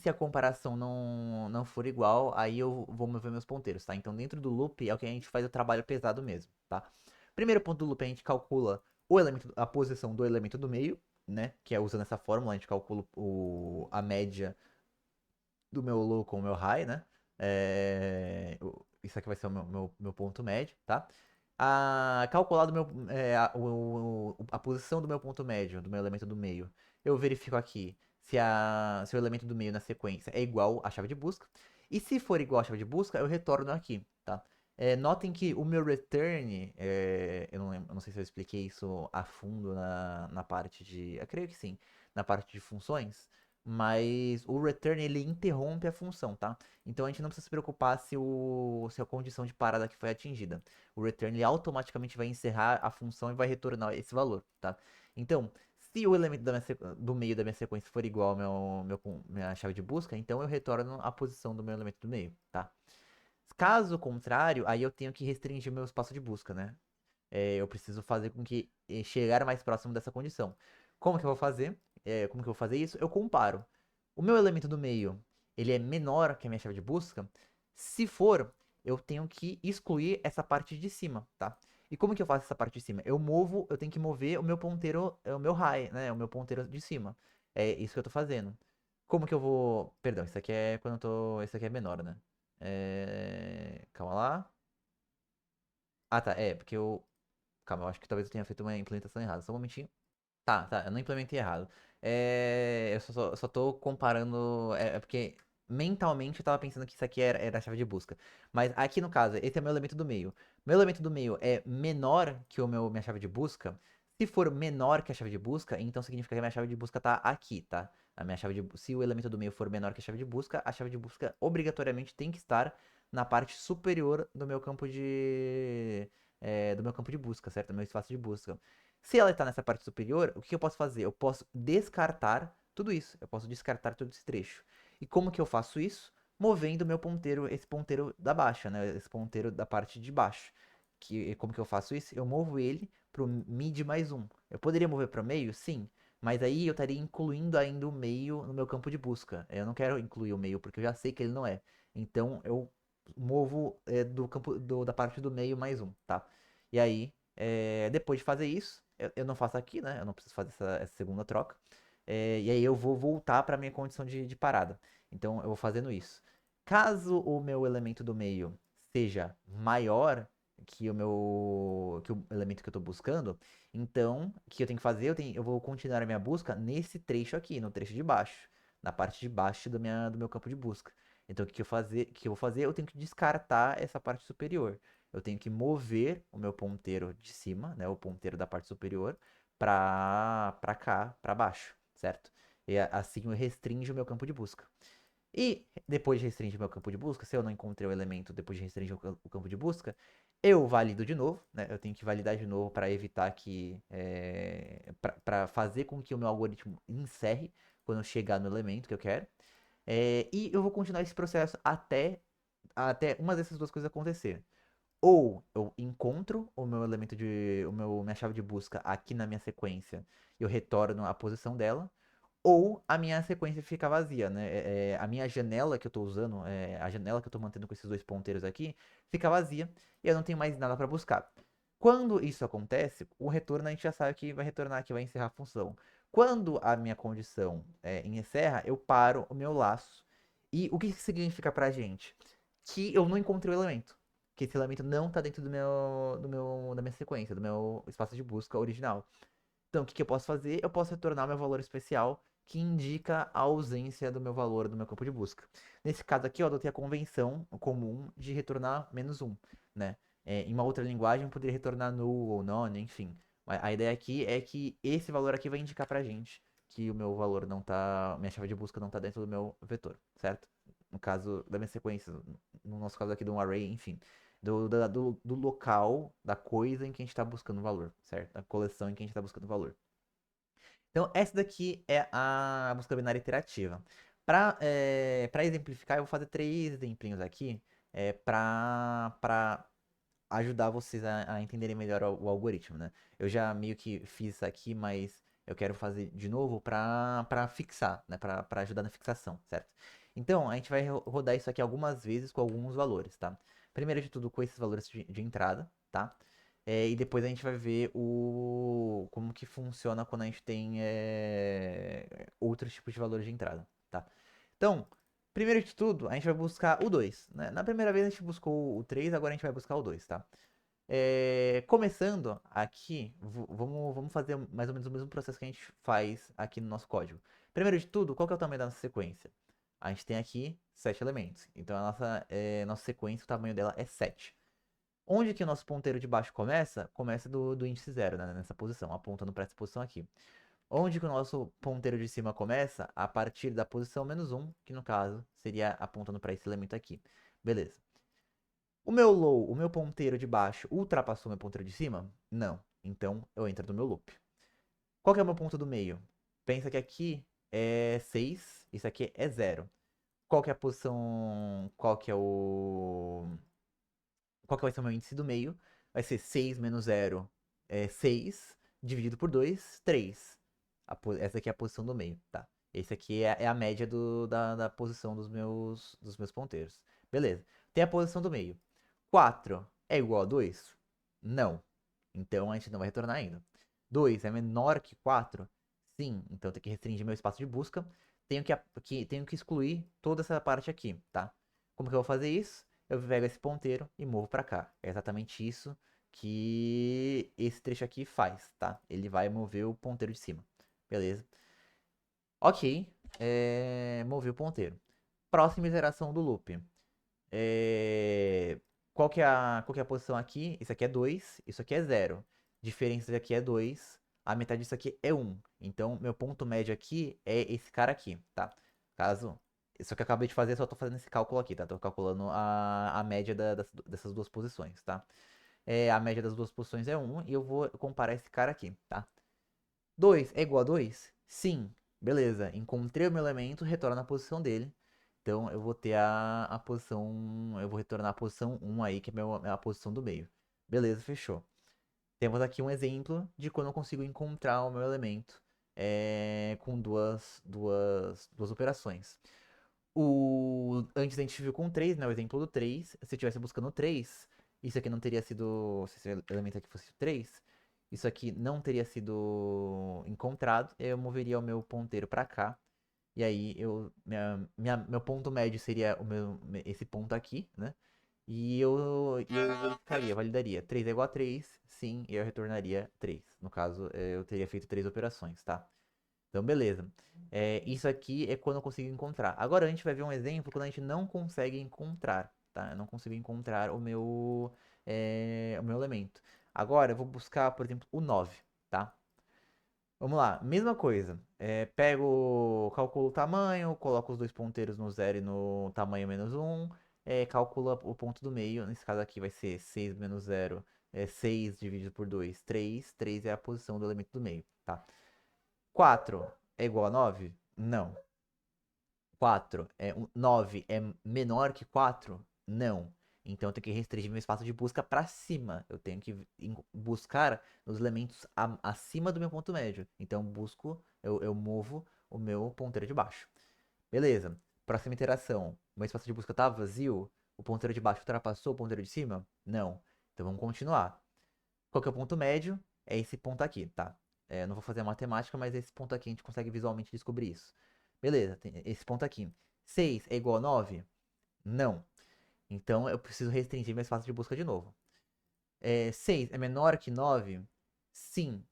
se a comparação não for igual, aí eu vou mover meus ponteiros, tá? Então dentro do loop é o que a gente faz o trabalho pesado mesmo, tá? Primeiro ponto do loop a gente calcula a posição do elemento do meio, né? Que é usando essa fórmula, a gente calcula a média do meu low com o meu high, né? Isso aqui vai ser o meu ponto médio, tá? Calculado a posição do meu ponto médio, do meu elemento do meio, eu verifico aqui se o elemento do meio na sequência é igual à chave de busca. E se for igual à chave de busca, eu retorno aqui, tá? Notem que o meu return, eu não sei se eu expliquei isso a fundo na parte de. Eu creio que sim, na parte de funções. Mas o return ele interrompe a função, tá? Então a gente não precisa se preocupar se a condição de parada aqui foi atingida. O return ele automaticamente vai encerrar a função e vai retornar esse valor, tá? Então, se o elemento do meio da minha sequência for igual ao minha chave de busca, então eu retorno a posição do meu elemento do meio, tá? Caso contrário, aí eu tenho que restringir meu espaço de busca, né? Eu preciso fazer com que chegar mais próximo dessa condição. Como que eu vou fazer? Como que eu vou fazer isso? Eu comparo. O meu elemento do meio, ele é menor que a minha chave de busca? Se for, eu tenho que excluir essa parte de cima, tá? E como que eu faço essa parte de cima? Eu tenho que mover o meu ponteiro, o meu high, né? O meu ponteiro de cima. É isso que eu tô fazendo. Como que eu vou... Perdão, isso aqui é quando eu tô... Isso aqui é menor, né? Calma lá. Ah, tá. Porque eu... Calma, eu acho que talvez eu tenha feito uma implementação errada. Só um momentinho. Tá, eu não implementei errado. Eu só tô comparando. Porque mentalmente eu tava pensando que isso aqui era a chave de busca. Mas aqui no caso, esse é meu elemento do meio. Meu elemento do meio é menor que minha chave de busca. Se for menor que a chave de busca, então significa que a minha chave de busca tá aqui, tá? Se o elemento do meio for menor que a chave de busca obrigatoriamente tem que estar na parte superior do meu campo de busca, certo? Do meu espaço de busca. Se ela está nessa parte superior, o que eu posso fazer? Eu posso descartar tudo isso. Eu posso descartar todo esse trecho. E como que eu faço isso? Movendo meu ponteiro, esse ponteiro da baixa, né? Esse ponteiro da parte de baixo. Como que eu faço isso? Eu movo ele pro mid mais um. Eu poderia mover para o meio? Sim. Mas aí eu estaria incluindo ainda o meio no meu campo de busca. Eu não quero incluir o meio, porque eu já sei que ele não é. Então eu movo do campo da parte do meio mais um, tá? E aí, depois de fazer isso, eu não faço aqui, né? Eu não preciso fazer essa segunda troca. E aí eu vou voltar para minha condição de parada. Então eu vou fazendo isso. Caso o meu elemento do meio seja maior que o elemento que eu estou buscando, então o que eu tenho que fazer? Eu vou continuar a minha busca nesse trecho aqui, no trecho de baixo, na parte de baixo do meu campo de busca. Então o que eu vou fazer? Eu tenho que descartar essa parte superior. Eu tenho que mover o meu ponteiro de cima, né, o ponteiro da parte superior, para cá, para baixo, certo? E assim eu restringo o meu campo de busca. E depois de restringir meu campo de busca, se eu não encontrei o elemento depois de restringir o campo de busca, eu valido de novo, né? Eu tenho que validar de novo para evitar que. Para fazer com que o meu algoritmo encerre quando eu chegar no elemento que eu quero. E eu vou continuar esse processo até uma dessas duas coisas acontecer. Ou eu encontro o meu elemento minha chave de busca aqui na minha sequência e eu retorno à posição dela, ou a minha sequência fica vazia, né? A minha janela que eu tô usando, a janela que eu tô mantendo com esses dois ponteiros aqui, fica vazia e eu não tenho mais nada para buscar. Quando isso acontece, o retorno a gente já sabe que vai retornar, que vai encerrar a função. Quando a minha condição encerra, eu paro o meu laço. E o que isso significa pra gente? Que eu não encontrei o elemento. Que esse elemento não está dentro da minha sequência, do meu espaço de busca original. Então, o que eu posso fazer? Eu posso retornar meu valor especial, que indica a ausência do meu valor do meu campo de busca. Nesse caso aqui, eu adotei a convenção comum de retornar menos um, né? Em uma outra linguagem, eu poderia retornar null ou none, enfim. A ideia aqui é que esse valor aqui vai indicar pra gente que o meu valor não tá, minha chave de busca não tá dentro do meu vetor, certo? No caso da minha sequência, no nosso caso aqui de um array, enfim do local, da coisa em que a gente está buscando valor, certo? Da coleção em que a gente está buscando valor. Então, essa daqui é a busca binária iterativa. Para exemplificar, eu vou fazer 3 exemplinhos aqui para ajudar vocês a entenderem melhor o algoritmo, né? Eu já meio que fiz isso aqui, mas eu quero fazer de novo para fixar, né? Para ajudar na fixação, certo? Então, a gente vai rodar isso aqui algumas vezes com alguns valores, tá? Primeiro de tudo com esses valores de entrada, tá? E depois a gente vai ver como que funciona quando a gente tem outros tipos de valores de entrada, tá? Então, primeiro de tudo, a gente vai buscar o 2, né? Na primeira vez a gente buscou o 3, agora a gente vai buscar o 2, tá? Começando aqui, vamos fazer mais ou menos o mesmo processo que a gente faz aqui no nosso código. Primeiro de tudo, qual que é o tamanho da nossa sequência? A gente tem aqui 7 elementos. Então a nossa sequência, o tamanho dela é 7. Onde que o nosso ponteiro de baixo começa? Começa do índice 0, né? Nessa posição, apontando para essa posição aqui. Onde que o nosso ponteiro de cima começa? A partir da posição menos 1, que no caso seria apontando para esse elemento aqui. Beleza. O meu ponteiro de baixo, ultrapassou meu ponteiro de cima? Não. Então eu entro no meu loop. Qual que é o meu ponto do meio? Pensa que aqui é 6, isso aqui é 0. Qual que é a posição. Qual que vai ser o meu índice do meio? Vai ser 6 menos 0 é 6, dividido por 2, 3. Essa aqui é a posição do meio, tá? Esse aqui é a média da posição dos meus ponteiros. Beleza. Tem a posição do meio. 4 é igual a 2? Não. Então a gente não vai retornar ainda. 2 é menor que 4? Sim. Então tem que restringir meu espaço de busca. Tenho que excluir toda essa parte aqui, tá? Como que eu vou fazer isso? Eu pego esse ponteiro e movo para cá. É exatamente isso que esse trecho aqui faz, tá? Ele vai mover o ponteiro de cima. Beleza? Ok. Movi o ponteiro. Próxima iteração do loop. Qual que é a posição aqui? Isso aqui é 2, isso aqui é 0. Diferença daqui é 2, a metade disso aqui é 1. Então, meu ponto médio aqui é esse cara aqui, tá? Caso. Isso que eu acabei de fazer, só tô fazendo esse cálculo aqui, tá? Tô calculando a média dessas duas posições, tá? A média das duas posições é 1 e eu vou comparar esse cara aqui, tá? 2 é igual a 2? Sim. Beleza. Encontrei o meu elemento, retorno na posição dele. Então eu vou ter a posição. Eu vou retornar a posição 1 aí, que é a posição do meio. Beleza, fechou. Temos aqui um exemplo de quando eu consigo encontrar o meu elemento com duas operações. Antes a gente viu com 3, né? O exemplo do 3. Se eu estivesse buscando 3, isso aqui não teria sido. Se esse elemento aqui fosse 3, isso aqui não teria sido encontrado. Eu moveria o meu ponteiro para cá. E aí meu ponto médio seria esse ponto aqui, né? E eu verificaria, validaria. 3 é igual a 3, sim, e eu retornaria 3. No caso, eu teria feito 3 operações, tá? Então, beleza. Isso aqui é quando eu consigo encontrar. Agora a gente vai ver um exemplo quando a gente não consegue encontrar, tá? Eu não consigo encontrar o meu elemento. Agora eu vou buscar, por exemplo, o 9, tá? Vamos lá, mesma coisa. Calculo o tamanho, coloco os dois ponteiros no zero e no tamanho menos um. Calcula o ponto do meio. Nesse caso aqui vai ser 6 menos zero. 6 dividido por 2, 3. 3 é a posição do elemento do meio, tá? 4 é igual a 9? Não. 9 é menor que 4? Não. Então eu tenho que restringir meu espaço de busca para cima. Eu tenho que buscar os elementos acima do meu ponto médio. Então eu movo o meu ponteiro de baixo. Beleza. Próxima iteração. Meu espaço de busca tá vazio? O ponteiro de baixo ultrapassou o ponteiro de cima? Não. Então vamos continuar. Qual que é o ponto médio? É esse ponto aqui, tá? Não vou fazer a matemática, mas esse ponto aqui a gente consegue visualmente descobrir isso. Beleza, tem esse ponto aqui. 6 é igual a 9? Não. Então eu preciso restringir meu espaço de busca de novo. 6 é menor que 9? Sim.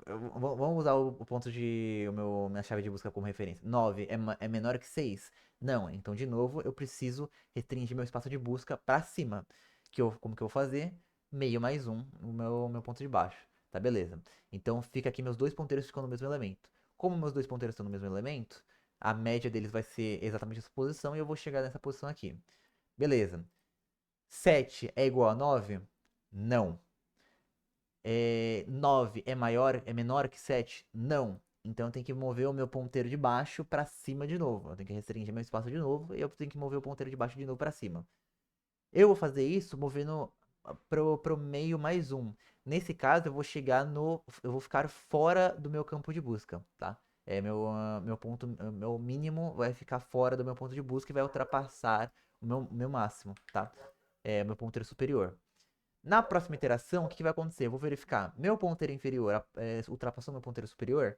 Vamos usar o ponto de minha chave de busca como referência. 9 é menor que 6? Não. Então, de novo, eu preciso restringir meu espaço de busca para cima. Como que eu vou fazer? Meio mais um, o meu ponto de baixo. Tá, beleza. Então, fica aqui meus dois ponteiros ficam no mesmo elemento. Como meus dois ponteiros estão no mesmo elemento, a média deles vai ser exatamente essa posição e eu vou chegar nessa posição aqui. Beleza. 7 é igual a 9? Não. 9 é menor que 7? Não. Então eu tenho que mover o meu ponteiro de baixo para cima de novo. Eu tenho que restringir meu espaço de novo e eu tenho que mover o ponteiro de baixo de novo para cima. Eu vou fazer isso movendo pro meio mais um. Nesse caso, eu vou ficar fora do meu campo de busca, tá? Meu mínimo vai ficar fora do meu ponto de busca e vai ultrapassar o meu máximo, tá? Meu ponteiro superior. Na próxima iteração, o que vai acontecer? Eu vou verificar. Meu ponteiro inferior ultrapassou meu ponteiro superior?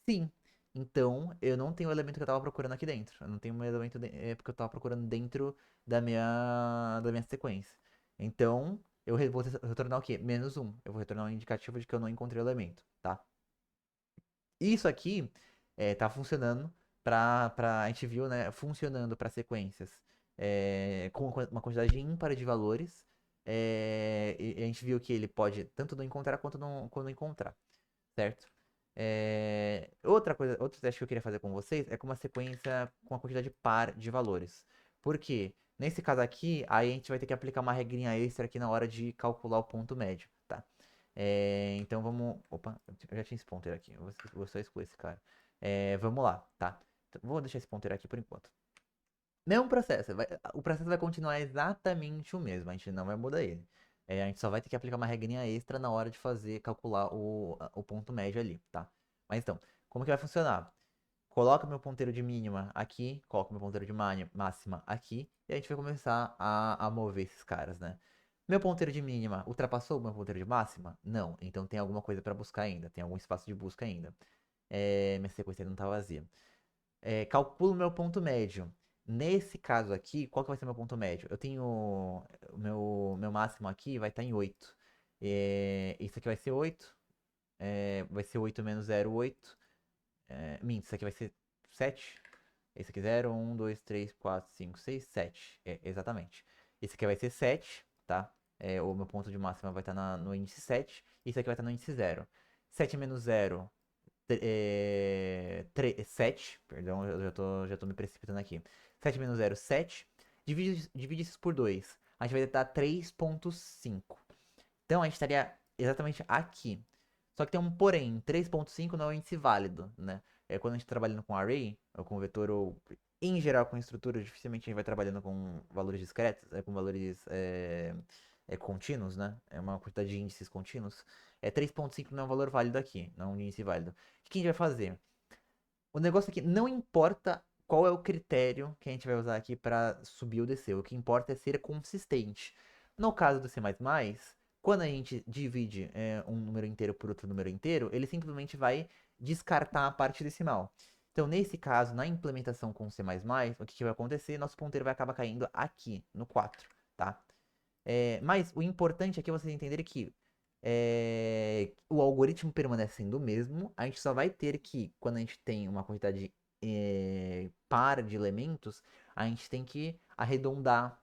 Sim. Então, eu não tenho o elemento que eu estava procurando aqui dentro. Eu não tenho um elemento porque eu estava procurando dentro da minha sequência. Então, vou retornar o quê? Menos um. Eu vou retornar um indicativo de que eu não encontrei o elemento, tá? Isso aqui tá funcionando a gente viu, né, funcionando para sequências com uma quantidade ímpar de valores. E a gente viu que ele pode tanto não encontrar quanto não encontrar, certo? Outro teste que eu queria fazer com vocês é com uma sequência com uma quantidade par de valores. Por quê? Nesse caso aqui, aí a gente vai ter que aplicar uma regrinha extra aqui na hora de calcular o ponto médio, tá? Então vamos. Opa, eu já tinha esse ponteiro aqui. Eu vou só excluir esse cara. Vamos lá, tá? Então, vou deixar esse ponteiro aqui por enquanto. Mesmo processo. O processo vai continuar exatamente o mesmo. A gente não vai mudar ele. A gente só vai ter que aplicar uma regrinha extra na hora de calcular o ponto médio ali, tá? Mas então, como que vai funcionar? Coloca meu ponteiro de mínima aqui, coloca meu ponteiro de máxima aqui, e a gente vai começar a mover esses caras, né? Meu ponteiro de mínima ultrapassou o meu ponteiro de máxima? Não. Então tem alguma coisa para buscar ainda, tem algum espaço de busca ainda. Minha sequência não tá vazia. Calculo meu ponto médio. Nesse caso aqui, qual que vai ser meu ponto médio? Eu tenho o meu máximo aqui vai estar em 8. Isso aqui vai ser 8. Vai ser 8 menos 0,8. Minto, isso aqui vai ser 7. Esse aqui 0, 1, 2, 3, 4, 5, 6, 7. Exatamente. Esse aqui vai ser 7, tá? O meu ponto de máxima vai estar no índice 7. E esse aqui vai estar no índice 0. 7 menos 0, 7. Perdão, eu já tô me precipitando aqui. 7 menos 0, 7. Divide isso por 2. A gente vai dar 3,5. Então a gente estaria exatamente aqui. Só que tem um porém, 3,5 não é um índice válido, né? Quando a gente tá trabalhando com array, ou com vetor, ou em geral com estrutura, dificilmente a gente vai trabalhando com valores discretos, com valores contínuos, né? É uma quantidade de índices contínuos. 3,5 não é um valor válido aqui, não é um índice válido. O que a gente vai fazer? O negócio aqui não importa qual é o critério que a gente vai usar aqui para subir ou descer. O que importa é ser consistente. No caso do C++, quando a gente divide um número inteiro por outro número inteiro, ele simplesmente vai descartar a parte decimal. Então, nesse caso, na implementação com C++, o que vai acontecer? Nosso ponteiro vai acabar caindo aqui, no 4, tá? Mas o importante aqui é vocês entenderem que o algoritmo permanecendo o mesmo, a gente só vai ter que, quando a gente tem uma quantidade par de elementos, a gente tem que arredondar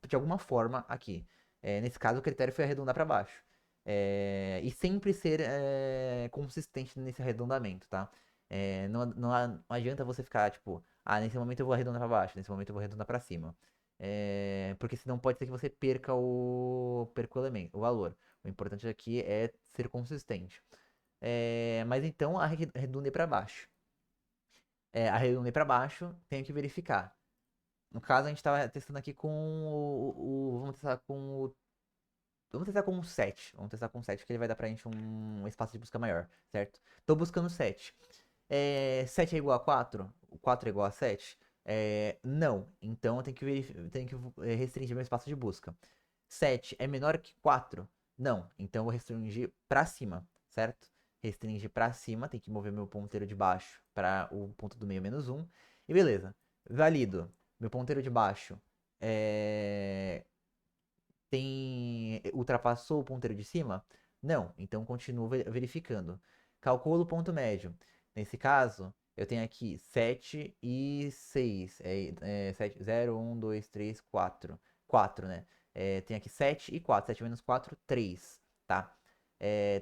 de alguma forma aqui. Nesse caso, o critério foi arredondar para baixo. E sempre ser consistente nesse arredondamento, tá? Não adianta você ficar, tipo, nesse momento eu vou arredondar para baixo, nesse momento eu vou arredondar para cima. Porque senão pode ser que você perca o elemento, o valor. O importante aqui é ser consistente. Mas então arredondei para baixo. Arredondei para baixo, tenho que verificar. No caso, a gente estava testando aqui com vamos testar com o. Vamos testar com o 7. Vamos testar com o 7, que ele vai dar pra gente um espaço de busca maior, certo? Tô buscando 7. 7 é igual a 4? O 4 é igual a 7? Não. Então eu tenho que restringir meu espaço de busca. 7 é menor que 4? Não. Então eu vou restringir para cima, certo? Restringir para cima, tem que mover meu ponteiro de baixo para o ponto do meio menos 1. E beleza. Valido. Meu ponteiro de baixo ultrapassou o ponteiro de cima? Não. Então continuo verificando. Calculo o ponto médio. Nesse caso, eu tenho aqui 7 e 6. 7, 0, 1, 2, 3, 4. 4, né? Tem aqui 7 e 4. 7 menos 4, 3. Tá?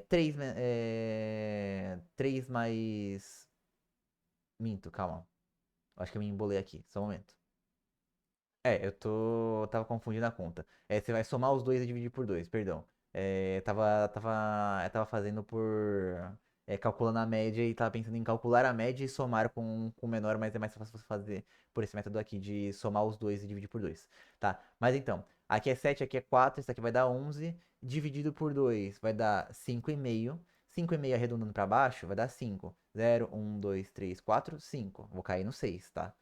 3 mais. Minto, calma. Acho que eu me embolei aqui. Só um momento. Tava confundindo a conta. Você vai somar os dois e dividir por dois, perdão. Eu tava fazendo calculando a média e tava pensando em calcular a média e somar com o menor, mas é mais fácil você fazer por esse método aqui de somar os dois e dividir por dois, tá? Mas então, aqui é 7, aqui é 4, isso aqui vai dar 11, dividido por 2 vai dar 5,5. 5,5 arredondando para baixo vai dar 5. 0, 1, 2, 3, 4, 5. Vou cair no 6, tá?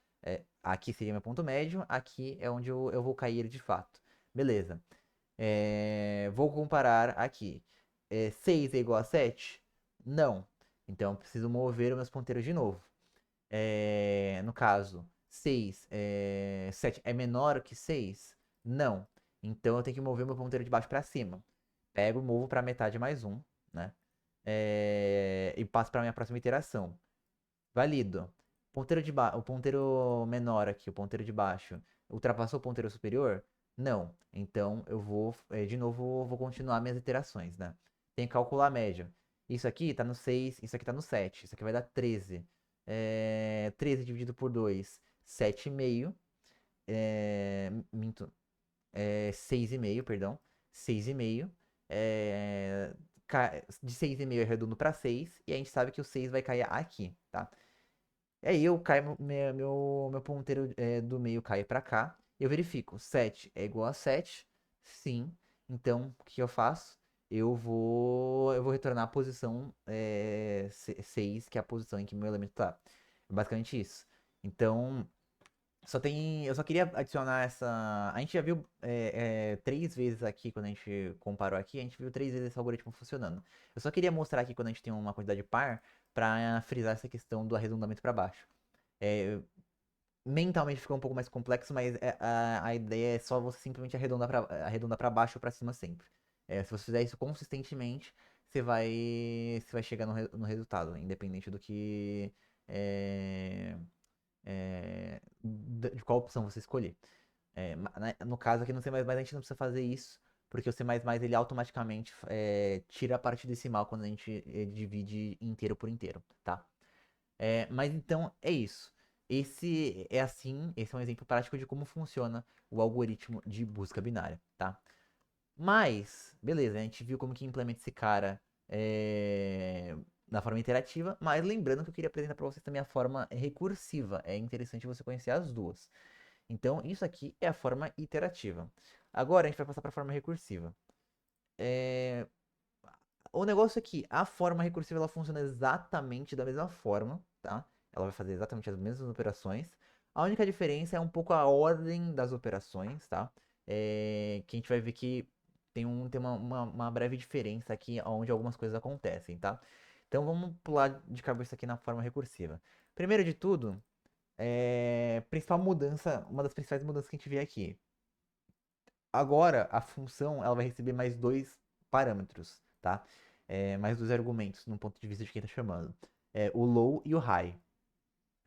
Aqui seria meu ponto médio, aqui é onde eu vou cair de fato. Beleza. Vou comparar aqui. 6 é igual a 7? Não. Então eu preciso mover os meus ponteiros de novo. No caso, 7 é menor que 6? Não. Então eu tenho que mover meu ponteiro de baixo para cima. Pego, movo para metade mais um, né? E passo para minha próxima iteração. Valido. O ponteiro menor aqui, o ponteiro de baixo, ultrapassou o ponteiro superior? Não. Então eu vou, de novo, vou continuar minhas iterações, né? Tem que calcular a média. Isso aqui tá no 6, isso aqui tá no 7. Isso aqui vai dar 13. 13 dividido por 2, 7,5. Minto. 6,5, perdão. 6,5. De 6,5 eu reduzo para 6. E a gente sabe que o 6 vai cair aqui, tá? Aí eu caio, meu ponteiro do meio cai pra cá. Eu verifico, 7 é igual a 7. Sim. Então, o que eu faço? Eu vou retornar a posição 6, que é a posição em que meu elemento tá. É basicamente isso. Então, eu só queria adicionar essa. A gente já viu 3 vezes aqui, quando a gente comparou aqui, a gente viu 3 vezes esse algoritmo funcionando. Eu só queria mostrar aqui quando a gente tem uma quantidade par, para frisar essa questão do arredondamento para baixo. Mentalmente ficou um pouco mais complexo, mas a ideia é só você simplesmente arredondar para baixo ou para cima sempre. Se você fizer isso consistentemente, você vai chegar no resultado, independente do que. De qual opção você escolher. No caso aqui no C++, a gente não precisa fazer isso, porque o C++ ele automaticamente tira a parte decimal quando a gente divide inteiro por inteiro, tá? Mas então é isso. Esse é um exemplo prático de como funciona o algoritmo de busca binária, tá? Mas, beleza, a gente viu como que implementa esse cara na forma interativa, mas lembrando que eu queria apresentar para vocês também a forma recursiva. É interessante você conhecer as duas. Então, isso aqui é a forma iterativa. Agora a gente vai passar para a forma recursiva. É, O negócio é que a forma recursiva ela funciona exatamente da mesma forma, tá? Ela vai fazer exatamente as mesmas operações. A única diferença é um pouco a ordem das operações, tá? Que a gente vai ver que tem uma breve diferença aqui onde algumas coisas acontecem, tá? Então vamos pular de cabeça aqui na forma recursiva. Primeiro de tudo, principal mudança, uma das principais mudanças que a gente vê aqui. Agora, a função ela vai receber mais dois parâmetros, tá? Mais dois argumentos, no ponto de vista de quem está chamando. O low e o high,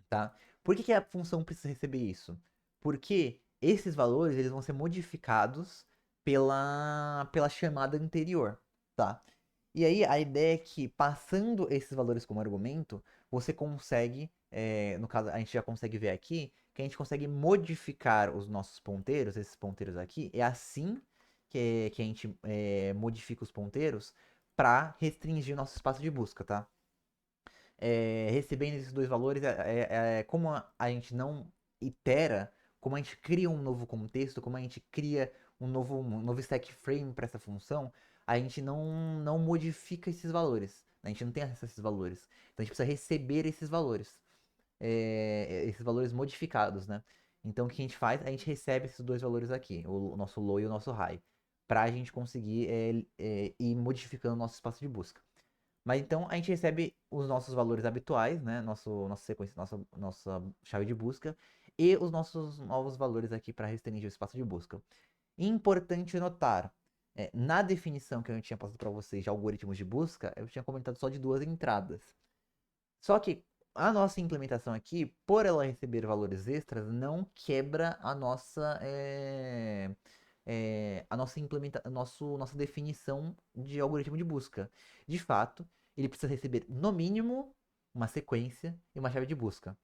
tá? Por que, que a função precisa receber isso? Porque esses valores eles vão ser modificados pela chamada anterior, tá? E aí a ideia é que passando esses valores como argumento, você consegue, no caso a gente já consegue ver aqui, que a gente consegue modificar os nossos ponteiros, esses ponteiros aqui, é assim que a gente modifica os ponteiros para restringir o nosso espaço de busca, tá? Recebendo esses dois valores, como a gente não itera, como a gente cria um novo contexto, como a gente cria um novo stack frame para essa função, a gente não modifica esses valores. A gente não tem acesso a esses valores. Então a gente precisa receber esses valores modificados, né? Então o que a gente faz? A gente recebe esses dois valores aqui, o nosso low e o nosso high, para a gente conseguir ir modificando o nosso espaço de busca. Mas então a gente recebe os nossos valores habituais, né? Nossa sequência, nossa chave de busca e os nossos novos valores aqui para restringir o espaço de busca. Importante notar, na definição que eu tinha passado para vocês de algoritmos de busca, eu tinha comentado só de duas entradas. Só que a nossa implementação aqui, por ela receber valores extras, não quebra a nossa definição de algoritmo de busca. De fato, ele precisa receber no mínimo uma sequência e uma chave de busca.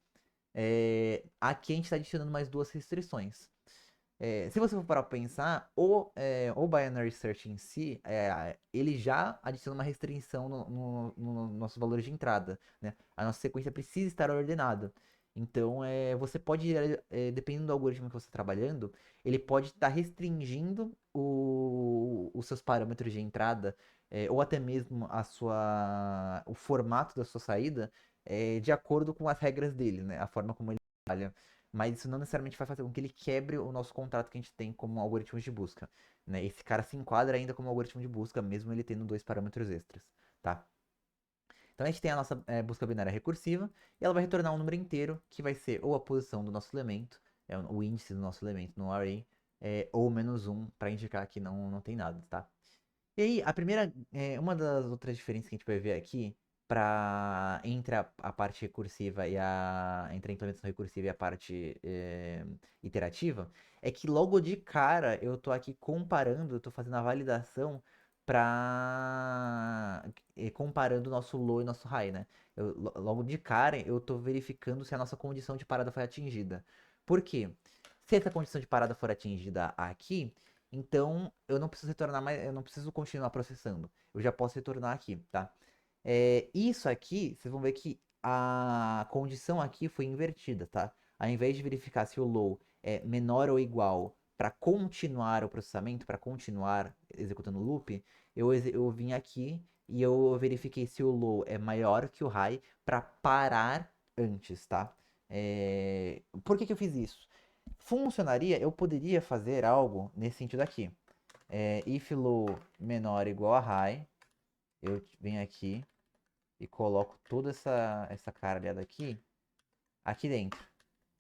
Aqui a gente está adicionando mais duas restrições. Se você for parar para pensar, o Binary Search em si, ele já adiciona uma restrição no nosso valor de entrada, né? A nossa sequência precisa estar ordenada. Então, você pode, dependendo do algoritmo que você está trabalhando, ele pode estar restringindo os seus parâmetros de entrada, ou até mesmo o formato da sua saída, de acordo com as regras dele, né? A forma como ele trabalha. Mas isso não necessariamente vai fazer com que ele quebre o nosso contrato que a gente tem como algoritmos de busca, né? Esse cara se enquadra ainda como algoritmo de busca, mesmo ele tendo dois parâmetros extras, tá? Então a gente tem a nossa busca binária recursiva e ela vai retornar um número inteiro, que vai ser ou a posição do nosso elemento, o índice do nosso elemento no array, ou menos um, para indicar que não tem nada, tá? E aí, uma das outras diferenças que a gente vai ver aqui, entre a parte recursiva entre a implementação recursiva e a parte iterativa, é que logo de cara eu tô aqui comparando, eu tô fazendo a validação comparando o nosso low e nosso high, né? Logo de cara eu tô verificando se a nossa condição de parada foi atingida. Por quê? Se essa condição de parada for atingida aqui, então eu não preciso retornar mais, eu não preciso continuar processando. Eu já posso retornar aqui, tá? Isso aqui, vocês vão ver que a condição aqui foi invertida, tá? Ao invés de verificar se o low é menor ou igual para continuar o processamento, para continuar executando o loop, eu vim aqui e eu verifiquei se o low é maior que o high para parar antes, tá? Por que que eu fiz isso? Funcionaria, eu poderia fazer algo nesse sentido aqui. If low menor ou igual a high, eu venho aqui e coloco toda essa caralhada aqui dentro.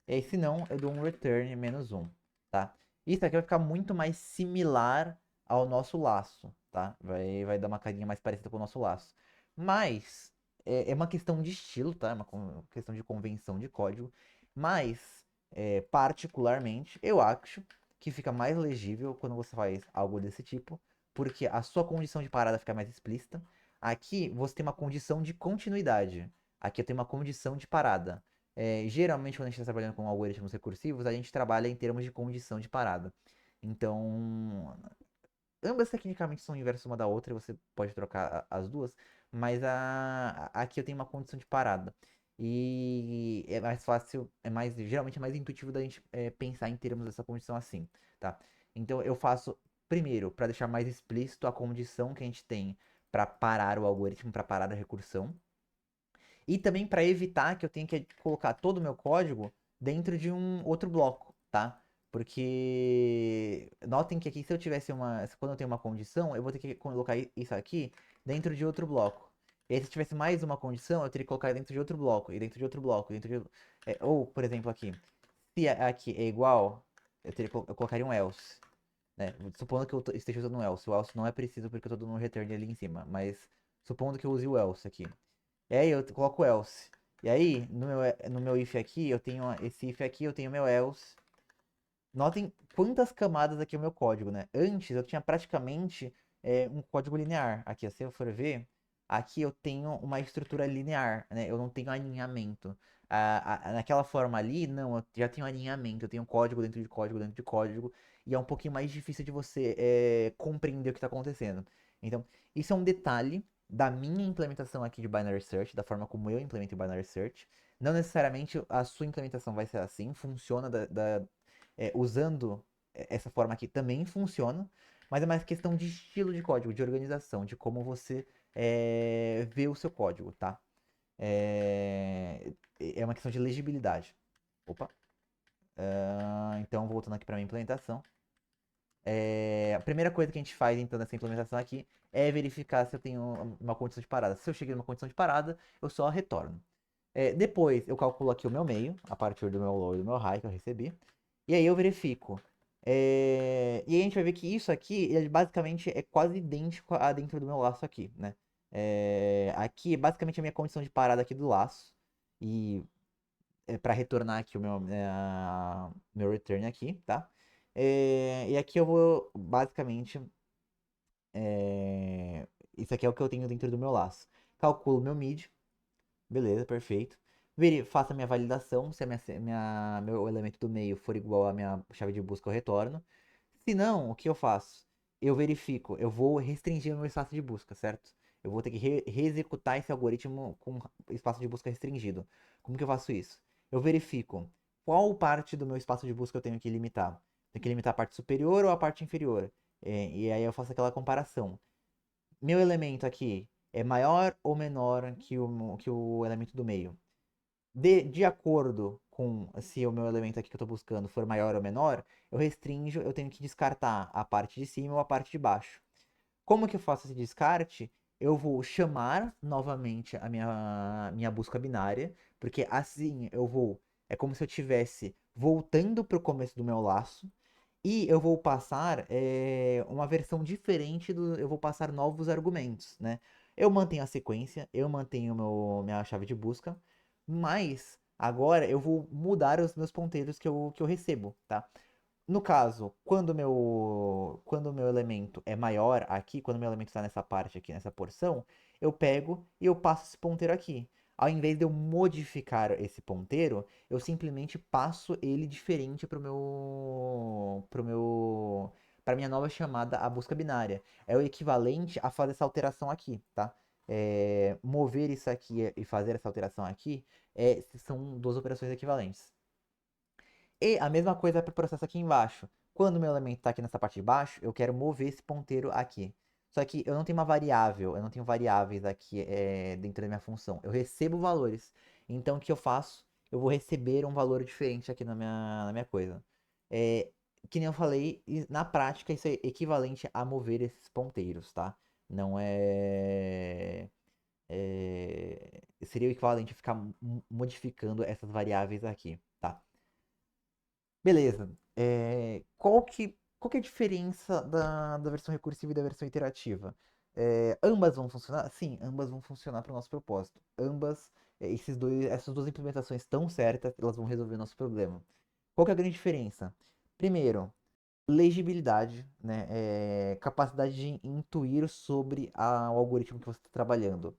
E aí, se não, eu dou um return menos um, tá? Isso aqui vai ficar muito mais similar ao nosso laço, tá? Vai dar uma carinha mais parecida com o nosso laço. Mas, é uma questão de estilo, tá? É uma questão de convenção de código. Mas, particularmente, eu acho que fica mais legível quando você faz algo desse tipo, porque a sua condição de parada fica mais explícita. Aqui, você tem uma condição de continuidade. Aqui eu tenho uma condição de parada. Geralmente, quando a gente está trabalhando com algoritmos recursivos, a gente trabalha em termos de condição de parada. Então, ambas tecnicamente são inversas uma da outra, e você pode trocar as duas, mas aqui eu tenho uma condição de parada. E é mais fácil, geralmente é mais intuitivo da gente pensar em termos dessa condição assim, tá? Então eu faço primeiro para deixar mais explícito a condição que a gente tem para parar o algoritmo, para parar a recursão, e também para evitar que eu tenha que colocar todo o meu código dentro de um outro bloco, tá? Porque notem que aqui se eu tivesse quando eu tenho uma condição, eu vou ter que colocar isso aqui dentro de outro bloco. E aí, se tivesse mais uma condição, eu teria que colocar dentro de outro bloco, e dentro de outro bloco, ou, por exemplo, aqui, se aqui é igual, eu colocaria um else, né? Supondo que eu esteja usando um else. O else não é preciso porque eu tô dando um return ali em cima, mas supondo que eu use o else aqui. E aí eu coloco else. E aí, no meu if aqui, eu tenho esse if aqui, eu tenho meu else. Notem quantas camadas aqui é o meu código, né? Antes eu tinha praticamente um código linear. Aqui, se eu for ver, aqui eu tenho uma estrutura linear, né? Eu não tenho alinhamento. Naquela forma ali, não, eu já tenho alinhamento. Eu tenho código dentro de código dentro de código. E é um pouquinho mais difícil de você compreender o que está acontecendo. Então, isso é um detalhe da minha implementação aqui de Binary Search, da forma como eu implemento o Binary Search. Não necessariamente a sua implementação vai ser assim, funciona usando essa forma aqui também funciona, mas é mais questão de estilo de código, de organização, de como você vê o seu código, tá? É uma questão de legibilidade. Opa. Então, voltando aqui para minha implementação. A primeira coisa que a gente faz, então, nessa implementação aqui é verificar se eu tenho uma condição de parada. Se eu cheguei numa condição de parada, eu só retorno. Depois, eu calculo aqui o meu meio, a partir do meu low e do meu high que eu recebi. E aí eu verifico. E aí a gente vai ver que isso aqui, ele basicamente é quase idêntico a dentro do meu laço aqui, né? Aqui é basicamente a minha condição de parada aqui do laço. E para retornar aqui o meu return aqui, tá? E aqui eu vou basicamente. Isso aqui é o que eu tenho dentro do meu laço. Calculo meu mid. Beleza, perfeito. Faço a minha validação. Se meu elemento do meio for igual à minha chave de busca, eu retorno. Se não, o que eu faço? Eu verifico. Eu vou restringir o meu espaço de busca, certo? Eu vou ter que reexecutar esse algoritmo com espaço de busca restringido. Como que eu faço isso? Eu verifico qual parte do meu espaço de busca eu tenho que limitar. Tenho que limitar a parte superior ou a parte inferior. E aí eu faço aquela comparação. Meu elemento aqui é maior ou menor que o elemento do meio? De acordo com se o meu elemento aqui que eu estou buscando for maior ou menor, eu tenho que descartar a parte de cima ou a parte de baixo. Como que eu faço esse descarte? Eu vou chamar novamente a minha busca binária, porque assim é como se eu estivesse voltando para o começo do meu laço, e eu vou passar uma versão diferente eu vou passar novos argumentos, né? Eu mantenho a sequência, eu mantenho minha chave de busca, mas agora eu vou mudar os meus ponteiros que eu recebo, tá? No caso, quando o meu elemento é maior aqui, quando o meu elemento está nessa parte aqui, nessa porção, eu pego e eu passo esse ponteiro aqui. Ao invés de eu modificar esse ponteiro, eu simplesmente passo ele diferente para minha nova chamada, a busca binária. É o equivalente a fazer essa alteração aqui, tá? Mover isso aqui e fazer essa alteração aqui são duas operações equivalentes. E a mesma coisa para o processo aqui embaixo. Quando o meu elemento está aqui nessa parte de baixo, eu quero mover esse ponteiro aqui. Só que eu não tenho uma variável, eu não tenho variáveis aqui dentro da minha função. Eu recebo valores. Então o que eu faço? Eu vou receber um valor diferente aqui na minha coisa. É, que nem eu falei, na prática isso é equivalente a mover esses ponteiros, tá? Não seria o equivalente a ficar modificando essas variáveis aqui, tá? Beleza. Qual que é a diferença da versão recursiva e da versão iterativa? Ambas vão funcionar? Sim, ambas vão funcionar para o nosso propósito. Ambas, essas duas implementações estão certas, elas vão resolver o nosso problema. Qual que é a grande diferença? Primeiro, legibilidade, né? Capacidade de intuir sobre o algoritmo que você está trabalhando.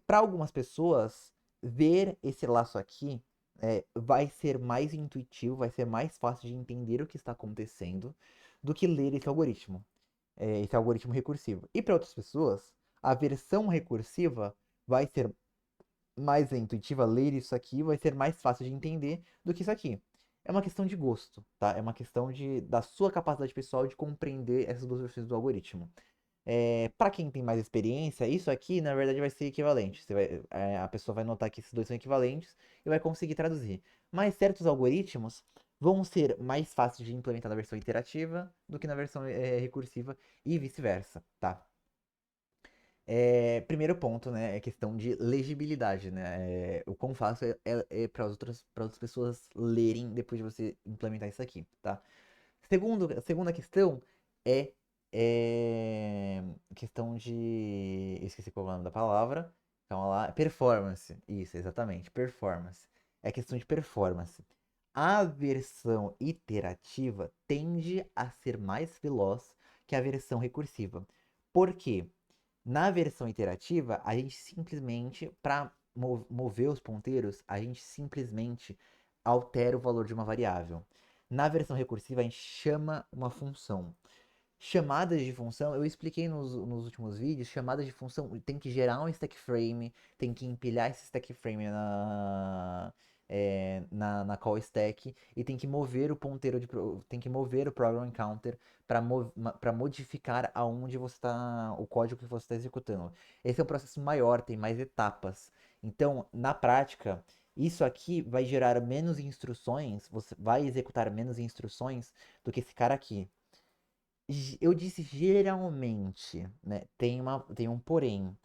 Para algumas pessoas, ver esse laço aqui vai ser mais intuitivo, vai ser mais fácil de entender o que está acontecendo do que ler esse algoritmo recursivo. E para outras pessoas, a versão recursiva vai ser mais intuitiva, ler isso aqui vai ser mais fácil de entender do que isso aqui. é uma questão de gosto, tá? É uma questão da sua capacidade pessoal de compreender essas duas versões do algoritmo. Para quem tem mais experiência, isso aqui na verdade vai ser equivalente. A pessoa vai notar que esses dois são equivalentes e vai conseguir traduzir. Mas certos algoritmos vão ser mais fáceis de implementar na versão interativa do que na versão recursiva e vice-versa, tá? Primeiro ponto, né, é questão de legibilidade, né? O quão fácil para para outras pessoas lerem depois de você implementar isso aqui, tá? A segunda questão é, é questão de. Eu esqueci qual é o nome da palavra. Calma lá. Performance. Isso, exatamente. Performance. É questão de performance. A versão iterativa tende a ser mais veloz que a versão recursiva. Por quê? Na versão iterativa, a gente simplesmente, para mover os ponteiros, a gente simplesmente altera o valor de uma variável. Na versão recursiva, a gente chama uma função. Chamadas de função, eu expliquei nos últimos vídeos, chamadas de função tem que gerar um stack frame, tem que empilhar esse stack frame na call stack e tem que mover o ponteiro tem que mover o program counter para modificar aonde você está, o código que você está executando. Esse é um processo maior, tem mais etapas. Então, na prática, isso aqui vai gerar menos instruções, você vai executar menos instruções do que esse cara aqui. Eu disse geralmente, né? Tem um porém.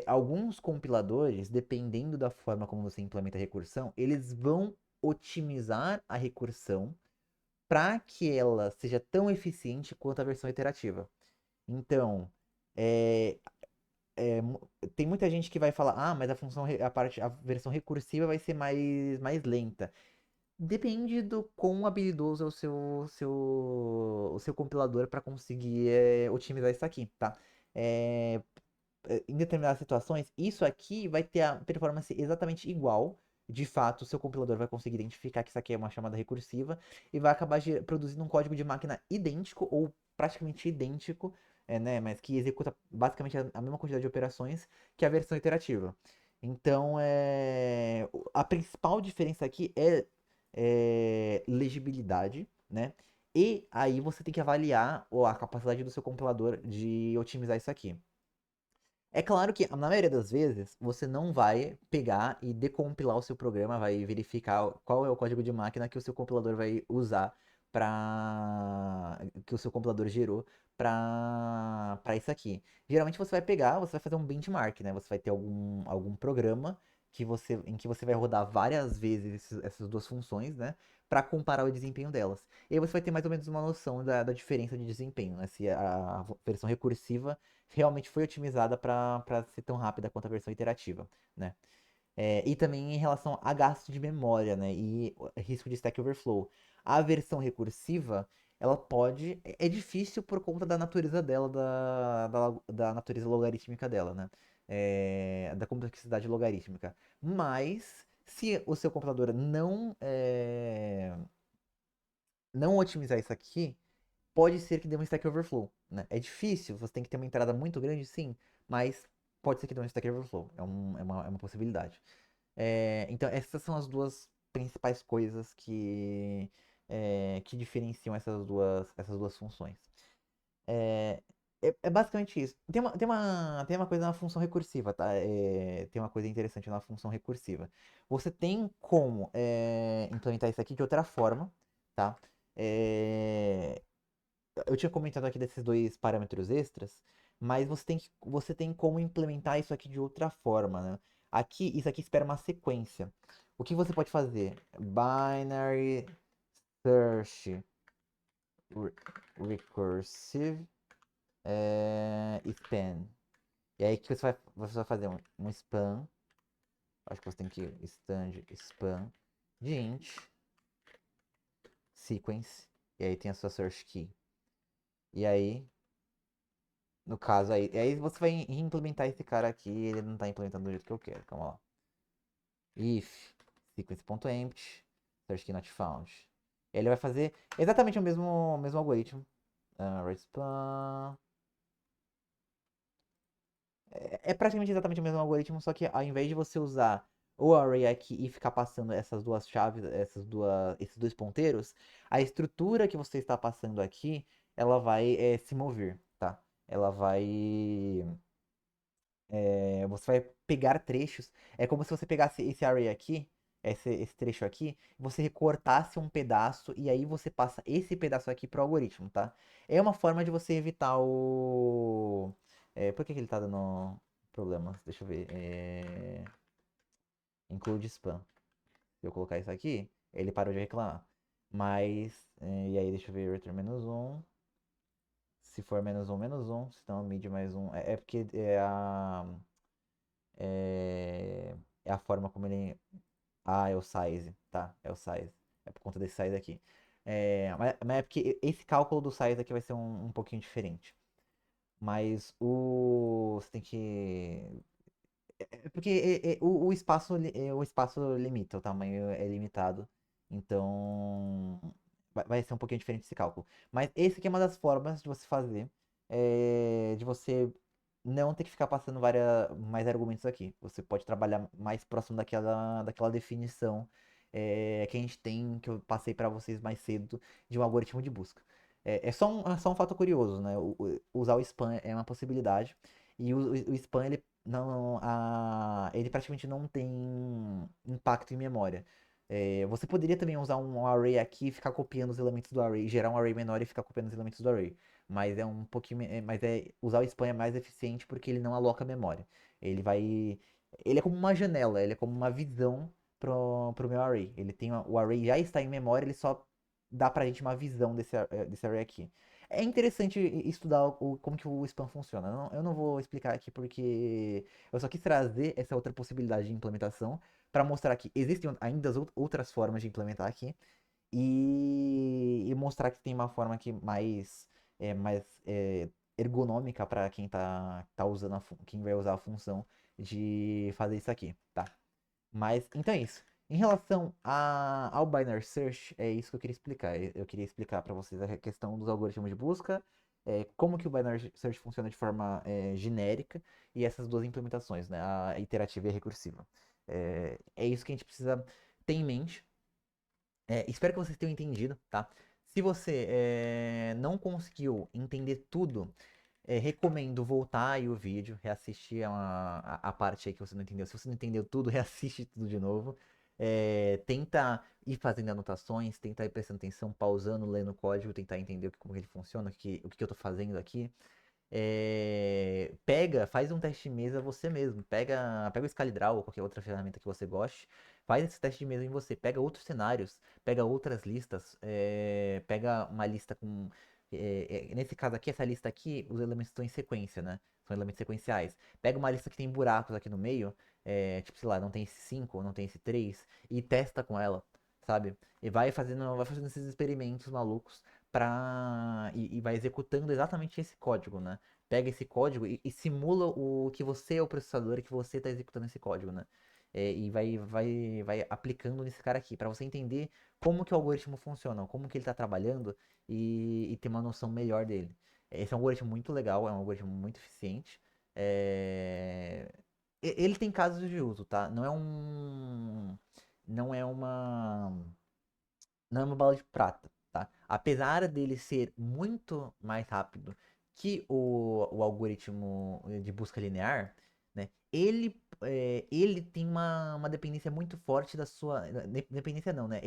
Alguns compiladores, dependendo da forma como você implementa a recursão, eles vão otimizar a recursão para que ela seja tão eficiente quanto a versão iterativa. Então, é, tem muita gente que vai falar, ah, mas a versão recursiva vai ser mais lenta. Depende do quão habilidoso é o seu compilador para conseguir otimizar isso aqui, tá? É, em determinadas situações, isso aqui vai ter a performance exatamente igual. De fato, o seu compilador vai conseguir identificar que isso aqui é uma chamada recursiva e vai acabar produzindo um código de máquina idêntico ou praticamente idêntico, né? Mas que executa basicamente a mesma quantidade de operações que a versão iterativa. Então, a principal diferença aqui é legibilidade, né? E aí você tem que avaliar a capacidade do seu compilador de otimizar isso aqui. É claro que, na maioria das vezes, você não vai pegar e decompilar o seu programa, vai verificar qual é o código de máquina que o seu compilador vai usar para que o seu compilador gerou para isso aqui. Geralmente você vai pegar, você vai fazer um benchmark, né? Você vai ter algum programa em que você vai rodar várias vezes essas duas funções, né? Para comparar o desempenho delas. E aí você vai ter mais ou menos uma noção da diferença de desempenho, né? Se a versão recursiva realmente foi otimizada para ser tão rápida quanto a versão iterativa, né? E também em relação a gasto de memória, né? E risco de Stack Overflow. A versão recursiva, ela pode. É difícil por conta da natureza dela, da natureza logarítmica dela, né? Da complexidade logarítmica. Mas, se o seu computador não otimizar isso aqui, pode ser que dê um Stack Overflow, né? É difícil, você tem que ter uma entrada muito grande, sim, mas pode ser que dê um Stack Overflow, é uma possibilidade. Então, essas são as duas principais coisas que diferenciam essas duas funções. É, é basicamente isso. Tem uma coisa na função recursiva, tá? Tem uma coisa interessante na função recursiva. Você tem como implementar isso aqui de outra forma, tá? É, eu tinha comentado aqui desses dois parâmetros extras, mas você tem como implementar isso aqui de outra forma, né? Isso aqui espera uma sequência. O que você pode fazer? Binary search recursive span. E aí que você vai fazer um span. Acho que você tem que stand span de int sequence. E aí tem a sua search key. E aí no caso aí. E aí você vai implementar esse cara aqui, ele não tá implementando do jeito que eu quero. Calma lá. If sequence.empty search key not found. Ele vai fazer exatamente o mesmo algoritmo. Respawn. É praticamente exatamente o mesmo algoritmo, só que ao invés de você usar o array aqui e ficar passando essas duas chaves, esses dois ponteiros, a estrutura que você está passando aqui, ela vai se mover, tá? Ela vai você vai pegar trechos. É como se você pegasse esse array aqui, esse trecho aqui, você recortasse um pedaço e aí você passa esse pedaço aqui pro algoritmo, tá? É uma forma de você evitar o. Por que ele tá dando problemas? Deixa eu ver. Include spam. Se eu colocar isso aqui, ele parou de reclamar. Mas. E aí, deixa eu ver. Return -1. Se for -1, se não, mid mais um. É porque é, é a forma como ele. Ah, é o size, tá? É o size. É por conta desse size aqui. Mas é porque esse cálculo do size aqui vai ser um pouquinho diferente. Mas você tem que. É porque o espaço limita, o tamanho é limitado. Então. Vai ser um pouquinho diferente esse cálculo. Mas esse aqui é uma das formas de você fazer. De você não ter que ficar passando mais argumentos aqui. Você pode trabalhar mais próximo daquela definição que a gente tem, que eu passei para vocês mais cedo, de um algoritmo de busca. É só um fato curioso, né? Usar o spam é uma possibilidade. E o spam, ele não, ele praticamente não tem impacto em memória. Você poderia também usar um array aqui e ficar copiando os elementos do array, gerar um array menor e ficar copiando os elementos do array. Mas é um pouquinho. Usar o spam é mais eficiente porque ele não aloca memória. Ele vai. Ele é como uma janela, ele é como uma visão pro meu array. O array já está em memória, ele só dá pra gente uma visão desse array aqui. É interessante estudar como que o spam funciona. Eu não vou explicar aqui porque eu só quis trazer essa outra possibilidade de implementação para mostrar que existem ainda outras formas de implementar aqui e mostrar que tem uma forma aqui mais ergonômica para quem tá usando quem vai usar a função de fazer isso aqui, tá? Mas então é isso. Em relação ao binary search, é isso que eu queria explicar. Eu queria explicar para vocês a questão dos algoritmos de busca, como que o binary search funciona de forma genérica e essas duas implementações, né, a iterativa e a recursiva. É isso que a gente precisa ter em mente. Espero que vocês tenham entendido, tá? Se você não conseguiu entender tudo, recomendo voltar aí o vídeo, reassistir a parte aí que você não entendeu. Se você não entendeu tudo, reassiste tudo de novo. Tenta ir fazendo anotações, tenta ir prestando atenção, pausando, lendo o código, tentar entender como ele funciona, o que eu tô fazendo aqui. Faz um teste de mesa você mesmo. Pega o ScaleDraw ou qualquer outra ferramenta que você goste. Faz esse teste de mesa em você. Pega outros cenários, pega outras listas, pega uma lista com. Nesse caso aqui, essa lista aqui, os elementos estão em sequência, né? São elementos sequenciais. Pega uma lista que tem buracos aqui no meio, tipo, sei lá, não tem esse 5, não tem esse 3, e testa com ela, sabe? E vai fazendo esses experimentos malucos e vai executando exatamente esse código, né? Pega esse código e simula o que você é o processador e que você está executando esse código, né? E vai aplicando nesse cara aqui, para você entender como que o algoritmo funciona, como que ele está trabalhando e ter uma noção melhor dele. Esse é um algoritmo muito legal, é um algoritmo muito eficiente. Ele tem casos de uso, tá? Não é uma não é uma bala de prata, tá? Apesar dele ser muito mais rápido que o algoritmo de busca linear, né? Ele tem uma dependência muito forte da sua. Dependência não, né?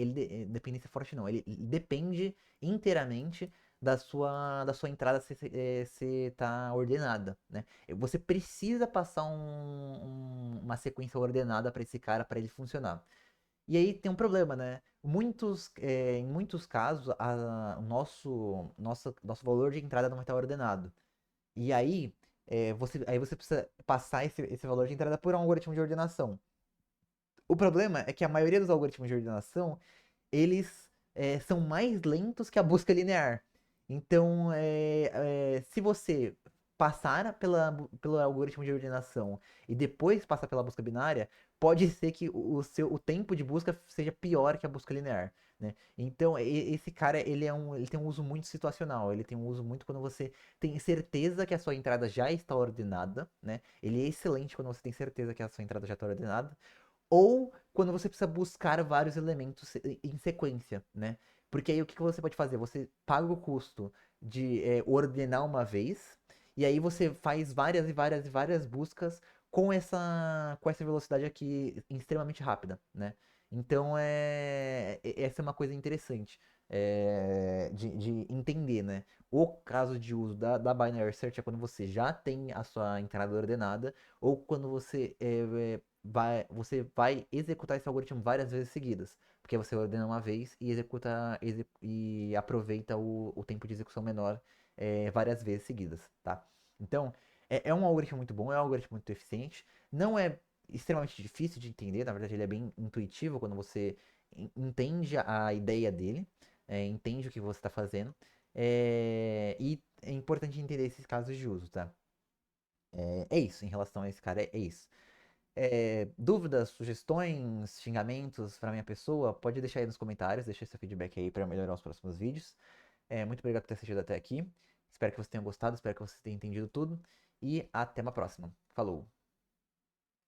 Dependência forte não. Ele depende inteiramente da sua entrada se tá ordenada, né? Você precisa passar uma sequência ordenada para esse cara para ele funcionar. E aí tem um problema, né? Em muitos casos, o nosso valor de entrada não vai estar ordenado. E aí você precisa passar esse valor de entrada por um algoritmo de ordenação. O problema é que a maioria dos algoritmos de ordenação, eles são mais lentos que a busca linear. Então, se você passar pelo algoritmo de ordenação e depois passar pela busca binária, pode ser que o tempo de busca seja pior que a busca linear, né? Então, esse cara, ele tem um uso muito situacional, ele tem um uso muito quando você tem certeza que a sua entrada já está ordenada, né? Ele é excelente quando você tem certeza que a sua entrada já está ordenada, ou quando você precisa buscar vários elementos em sequência, né? Porque aí o que que você pode fazer? Você paga o custo de ordenar uma vez, e aí você faz várias e várias e várias buscas com essa velocidade aqui extremamente rápida, né? Então essa é uma coisa interessante de entender, né? O caso de uso da Binary Search é quando você já tem a sua entrada ordenada, ou quando você vai executar esse algoritmo várias vezes seguidas. Porque você ordena uma vez e e aproveita o tempo de execução menor várias vezes seguidas, tá? Então, é um algoritmo muito bom, é um algoritmo muito eficiente. Não é extremamente difícil de entender, na verdade ele é bem intuitivo quando você entende a ideia dele, entende o que você está fazendo. E é importante entender esses casos de uso, tá? É isso, em relação a esse cara, é isso. Dúvidas, sugestões, xingamentos para minha pessoa, pode deixar aí nos comentários, deixa seu feedback aí para melhorar os próximos vídeos. Muito obrigado por ter assistido até aqui. Espero que você tenha gostado, espero que você tenha entendido tudo. E até uma próxima. Falou!